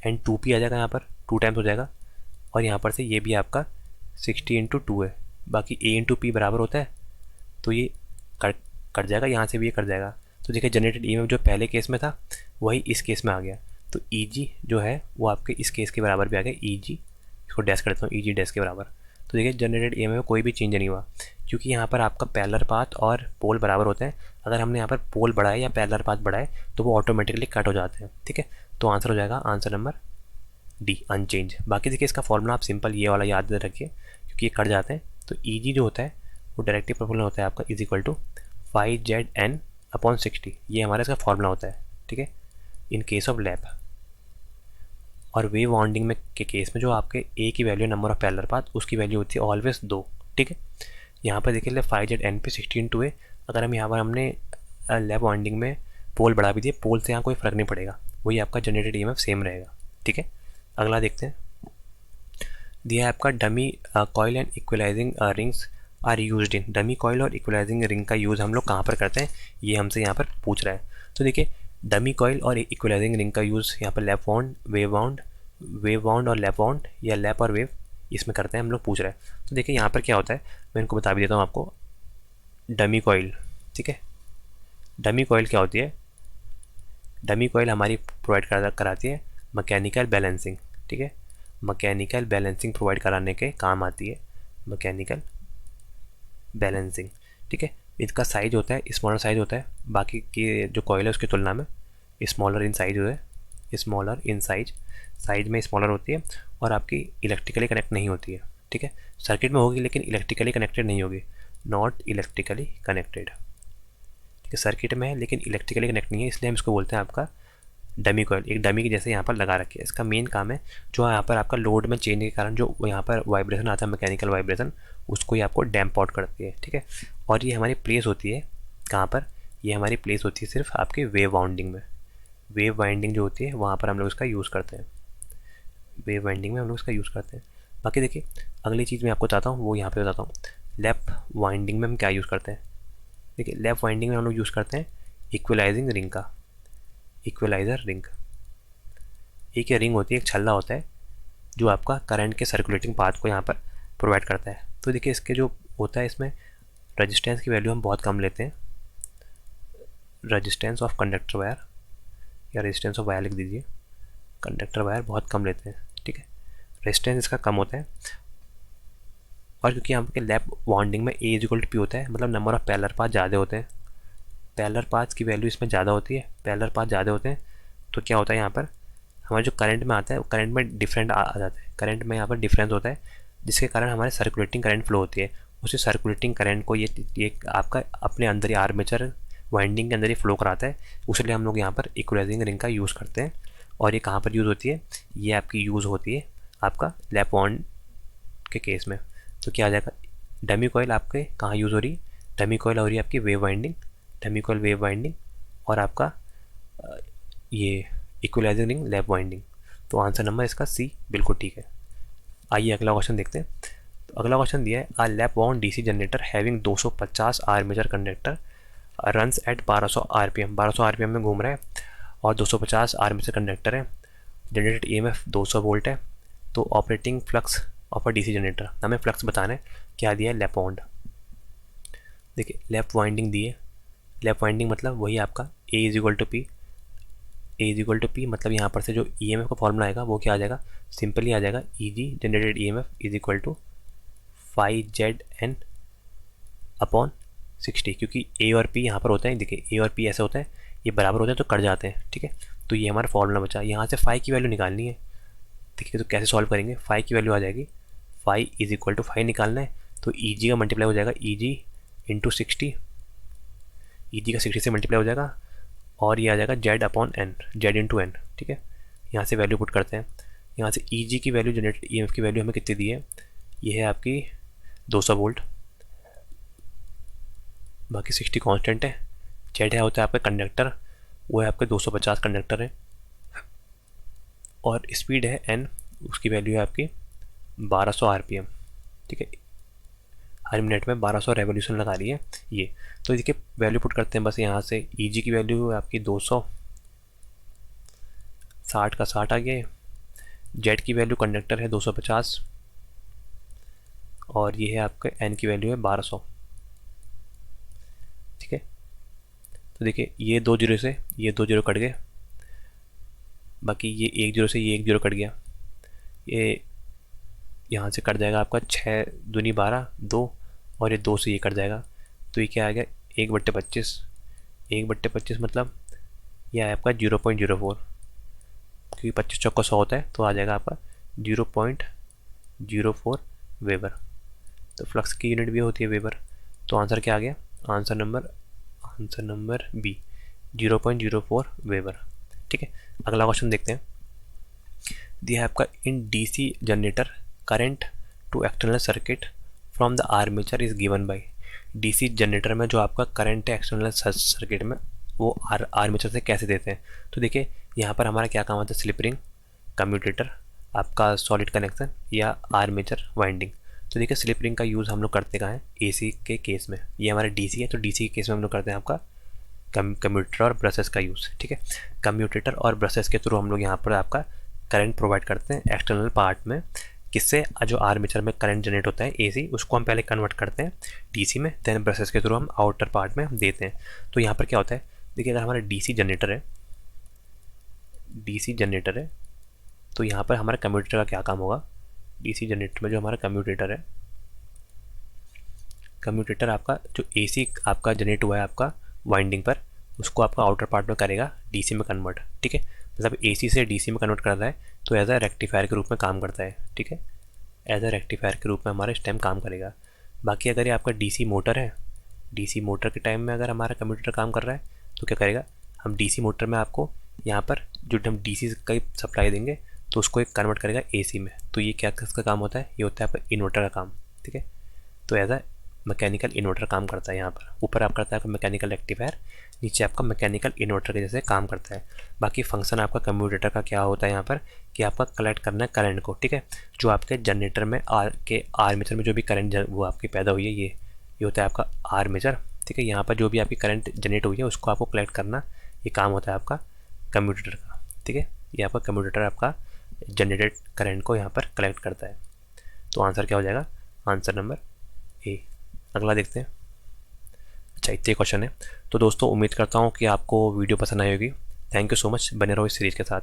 एंड 2p आ जाएगा, यहाँ पर 2 टाइम्स हो जाएगा, और यहाँ पर से ये भी आपका 60 इंटू 2 है, बाकी a इंटू पी बराबर होता है, तो ये कट जाएगा, यहाँ से भी ये कट जाएगा। तो देखिए जनरेटेड ईएमएफ जो पहले केस में था वही इस केस में आ गया, तो ई जी जो है वो आपके इस केस के बराबर भी आ गया, ई जी, इसको डैश करता हूँ, ई जी डैश के बराबर। तो देखिए जनरेटेड ईएमएफ में कोई भी चेंज नहीं हुआ, क्योंकि यहाँ पर आपका पैरेलल पाथ और पोल बराबर होते हैं। अगर हमने यहाँ पर पोल बढ़ाए या पैरेलल पाथ बढ़ाए तो वो ऑटोमेटिकली कट हो जाते हैं। ठीक है, तो आंसर हो जाएगा आंसर नंबर डी, अनचेंज। बाकी देखिए इसका फॉर्मूला आप सिंपल ये वाला याद रखिए, क्योंकि ये कट जाते हैं। तो ई जी जो होता है वो डायरेक्टली प्रोपोर्शनल होता है आपका इज इक्वल टू 5ZN/60, ये हमारा इसका फॉर्मूला होता है। ठीक है, इन केस ऑफ लैप। और वेव वाउंडिंग में के केस में जो आपके ए की value number of parallel path, उसकी वैल्यू होती है ऑलवेज 2। ठीक है, यहाँ पर देखिए 5ZNP 60 इंटू ए, अगर हम यहाँ पर हमने लैप वाउंडिंग में पोल बढ़ा भी दिए, पोल से यहाँ कोई फ़र्क नहीं पड़ेगा, वही आपका जनरेटेड ईएमएफ सेम रहेगा। ठीक है, अगला देखते हैं। दिया है आपका dummy coil and equalising rings are used in. Dummy coil और इक्वलाइजिंग रिंग का यूज़ हम लोग कहाँ पर करते हैं, ये हमसे यहाँ पर पूछ रहा है। तो देखिए डमी कॉइल और इक्वलाइजिंग रिंग का यूज़ यहाँ पर लैप वाउंड, वेव वाउंड और लैप वाउंड, या लैप और वेव, इसमें करते हैं हम लोग, पूछ रहे हैं। तो देखिए यहाँ पर क्या होता है, मैं इनको बता भी देता हूँ आपको। डमी कॉइल, ठीक है, डमी कॉइल क्या होती है, डमी कॉइल हमारी प्रोवाइड कराती है मैकेनिकल बैलेंसिंग। ठीक है, मैकेनिकल बैलेंसिंग प्रोवाइड कराने के काम आती है, मैकेनिकल बैलेंसिंग। ठीक है, इसका साइज होता है स्मॉलर साइज होता है, बाकी की जो कॉइल है उसकी तुलना में स्मॉलर इन साइज है, स्मॉलर इन साइज में स्मॉलर होती है, और आपकी इलेक्ट्रिकली कनेक्ट नहीं होती है। ठीक है, सर्किट में होगी लेकिन इलेक्ट्रिकली कनेक्टेड नहीं होगी, नॉट इलेक्ट्रिकली कनेक्टेड। ठीक है, सर्किट में है लेकिन इलेक्ट्रिकली कनेक्ट नहीं है, इसलिए हम इसको बोलते हैं आपका डमी कॉइल। एक डमी की जैसे यहाँ पर लगा रखी है, इसका मेन काम है जो यहाँ पर आपका लोड में चेंज के कारण जो यहाँ पर वाइब्रेशन आता है, मैकेनिकल वाइब्रेशन, उसको ही आपको डैम्प आउट करती है। ठीक है, और ये हमारी प्लेस होती है कहाँ पर, ये हमारी प्लेस होती है सिर्फ आपके वेव वाउंडिंग में। वेव वाइंडिंग जो होती है वहाँ पर हम लोग इसका यूज़ करते हैं, वेव वाइंडिंग में हम लोग इसका यूज़ करते हैं। बाकी देखिए अगली चीज़ मैं आपको बताता हूँ, वो यहाँ पे बताता हूँ। लैप वाइंडिंग में हम क्या यूज़ करते हैं, देखिए लैप वाइंडिंग में हम लोग यूज़ करते हैं इक्वलाइजिंग रिंग का, इक्वलाइज़र रिंग। एक ये रिंग होती है, एक छल्ला होता है जो आपका करंट के सर्कुलेटिंग पाथ को यहाँ पर प्रोवाइड करता है। तो देखिए इसके जो होता है, इसमें रेजिस्टेंस की वैल्यू हम बहुत कम लेते हैं, रेजिस्टेंस ऑफ कंडक्टर वायर या रेजिस्टेंस ऑफ वायर लिख दीजिए, कंडक्टर वायर बहुत कम लेते हैं। ठीक है, रेजिस्टेंस इसका कम होता है, और क्योंकि यहाँ पे लैप वाउंडिंग में ए इज इक्वल टू पी होता है, मतलब नंबर ऑफ पैरेलल पाथ ज़्यादा होते हैं, पैरेलल पाथ की वैल्यू इसमें ज़्यादा होती है, पैरेलल पाथ ज़्यादा होते हैं, तो क्या होता है यहाँ पर हमारे जो करंट में आता है, करंट में डिफरेंट आ जाता है, करंट में यहाँ पर डिफरेंस होता है, जिसके कारण हमारे सर्कुलेटिंग करंट फ्लो होती है, उसे सर्कुलेटिंग करंट को ये आपका अपने अंदर ही आर्मेचर वाइंडिंग के अंदर ही फ्लो कराता है, उसलिए हम लोग यहाँ पर इक्वलाइजिंग रिंग का यूज़ करते हैं। और ये कहाँ पर यूज़ होती है, ये आपकी यूज़ होती है आपका लैप वाउंड के केस में। तो क्या आ जाएगा, डमी कॉइल आपके कहाँ यूज़ हो रही है, डमी कॉइल हो रही है आपकी wave winding, dummy coil wave winding, और आपका ये इक्वलाइजिंग रिंग लैप वाइंडिंग। तो आंसर नंबर इसका सी बिल्कुल ठीक है। आइए अगला क्वेश्चन देखते हैं। तो अगला क्वेश्चन दिया है, a lap wound DC generator having 250 armature conductor runs at 1200 RPM, 1200 RPM में घूम रहा है और 250 आर्मेचर कंडक्टर है, जनरेटेड ईएमएफ 200 वोल्ट है। तो operating flux of a DC generator, हमें फ्लक्स बताना है, क्या दिया है, लैप वाउंड। देखिए लैप वाइंडिंग दी है, लैप वाइंडिंग मतलब वही आपका A is equal to P, A is equal to P मतलब यहाँ पर से जो ईएमएफ का फॉर्मूला आएगा वो क्या आ जाएगा, सिंपली आ जाएगा E G generated EMF is equal to 5ZN upon 60, क्योंकि ए और पी यहाँ पर होते हैं, देखिए ए और पी ऐसे होता है, ये बराबर होते हैं तो कट जाते हैं, ठीक है। तो ये हमारा फॉर्मूला बचा, यहाँ से फाई की वैल्यू निकालनी है, ठीक है। तो कैसे सॉल्व करेंगे, फाई की वैल्यू आ जाएगी, phi is equal to phi निकालना है तो ई जी का मल्टीप्लाई हो जाएगा ई जी इंटू 60, ई जी का 60 से मल्टीप्लाई हो जाएगा, और ये आ जाएगा Z upon N, Z into N, ठीक है। यहाँ से वैल्यू पुट करते हैं, यहाँ से ई जी की value generated E M F की वैल्यू हमें कितनी दी है, ये है आपकी 200 वोल्ट, बाकी 60 कांस्टेंट है, जेड है होता है आपका कंडक्टर, वो है आपके 250 कंडक्टर है, और स्पीड है एन, उसकी वैल्यू है आपकी 1200 आरपीएम, ठीक है। हर मिनट में 1200 रेवोल्यूशन लगा रही है ये। तो देखिए वैल्यू पुट करते हैं बस, यहाँ से ई जी की वैल्यू है आपकी 200, 60 का 60 आ गया, जेड की वैल्यू कंडक्टर है 250, और ये है आपके एन की वैल्यू है 1200, ठीक है। तो देखिए ये 2 जीरो से ये 2 जीरो कट गए, बाकी ये 1 जीरो से ये 1 जीरो कट गया, ये यहाँ से कट जाएगा आपका 6 दूनी 12 2, और ये 2 से ये कट जाएगा, तो ये क्या आ गया 1/25, 1/25 मतलब ये है आपका 0.04, क्योंकि 25 चौका 100 होता है तो आ जाएगा आपका 0.04 वेबर। तो फ्लक्स की यूनिट भी होती है वेबर। तो आंसर क्या आ गया, आंसर नंबर बी 0.04 वेबर, ठीक है। अगला क्वेश्चन देखते हैं, दिया है आपका in DC generator current to external circuit from the armature is given by, DC generator में जो आपका करंट है एक्सटर्नल सर्किट में वो आर्मेचर से कैसे देते हैं। तो देखिए यहाँ पर हमारा क्या काम होता है, स्लिप रिंग, कम्यूटेटर, आपका सॉलिड कनेक्शन या आर्मेचर वाइंडिंग। तो देखिए स्लिप रिंग का यूज़ हम लोग करते कहाँ हैं, एसी के केस में, ये हमारा डीसी है तो डीसी के केस में हम लोग करते हैं आपका कम्यूटेटर और ब्रशेस का यूज़, ठीक है। कम्यूटेटर और ब्रशेस के थ्रू हम लोग यहाँ पर आपका करंट प्रोवाइड करते हैं एक्सटर्नल पार्ट में, किससे, जो आर्मेचर में करंट जनरेट होता है एसी, उसको हम पहले कन्वर्ट करते हैं डीसी में, देन ब्रशेस के थ्रू हम आउटर पार्ट में देते हैं। तो यहाँ पर क्या होता है, देखिए अगर हमारा डीसी जनरेटर है तो यहाँ पर हमारा कम्यूटेटर का क्या काम होगा, डीसी जनरेटर में जो हमारा कम्यूटेटर है, कम्यूटेटर आपका जो एसी आपका जनरेट हुआ है आपका वाइंडिंग पर, उसको आपका आउटर पार्ट में करेगा डीसी में कन्वर्ट, ठीक है। मतलब एसी से डीसी में कन्वर्ट कर रहा है तो एज अ रेक्टिफायर के रूप में काम करता है, ठीक है, एज अ रेक्टिफायर के रूप में हमारा इस टाइम काम करेगा। बाकी अगर ये आपका डीसी मोटर है, डीसी मोटर के टाइम में अगर हमारा कम्यूटेटर काम कर रहा है तो क्या करेगा, हम डीसी मोटर में आपको यहाँ पर जो हम डीसी का सप्लाई देंगे तो उसको एक कन्वर्ट करेगा एसी में। तो ये क्या किसका काम होता है, ये होता है आपका इन्वर्टर का काम, ठीक है। तो एज अ मैकेनिकल इन्वर्टर काम करता है, यहाँ पर ऊपर आप करता है आपका मैकेनिकल रेक्टिफायर, नीचे आपका मैकेनिकल इन्वर्टर के जैसे काम करता है। बाकी फंक्शन आपका कम्यूटेटर का क्या होता है यहाँ पर, कि आपका कलेक्ट करना है करंट को, ठीक है, जो आपके जनरेटर में आर्मेचर में जो भी करंट वो आपकी पैदा हुई है, ये होता है आपका आर्मेचर, ठीक है। यहाँ पर जो भी आपकी करंट जनरेट हुई है उसको आपको कलेक्ट करना, ये काम होता है आपका कम्यूटेटर का, ठीक है। ये आपका कम्यूटेटर आपका जनरेटेड करंट को यहाँ पर कलेक्ट करता है। तो आंसर क्या हो जाएगा, आंसर नंबर ए। अगला देखते हैं। अच्छा इतने क्वेश्चन है। तो दोस्तों उम्मीद करता हूँ कि आपको वीडियो पसंद आई होगी। थैंक यू सो मच, बने रहो इस सीरीज़ के साथ।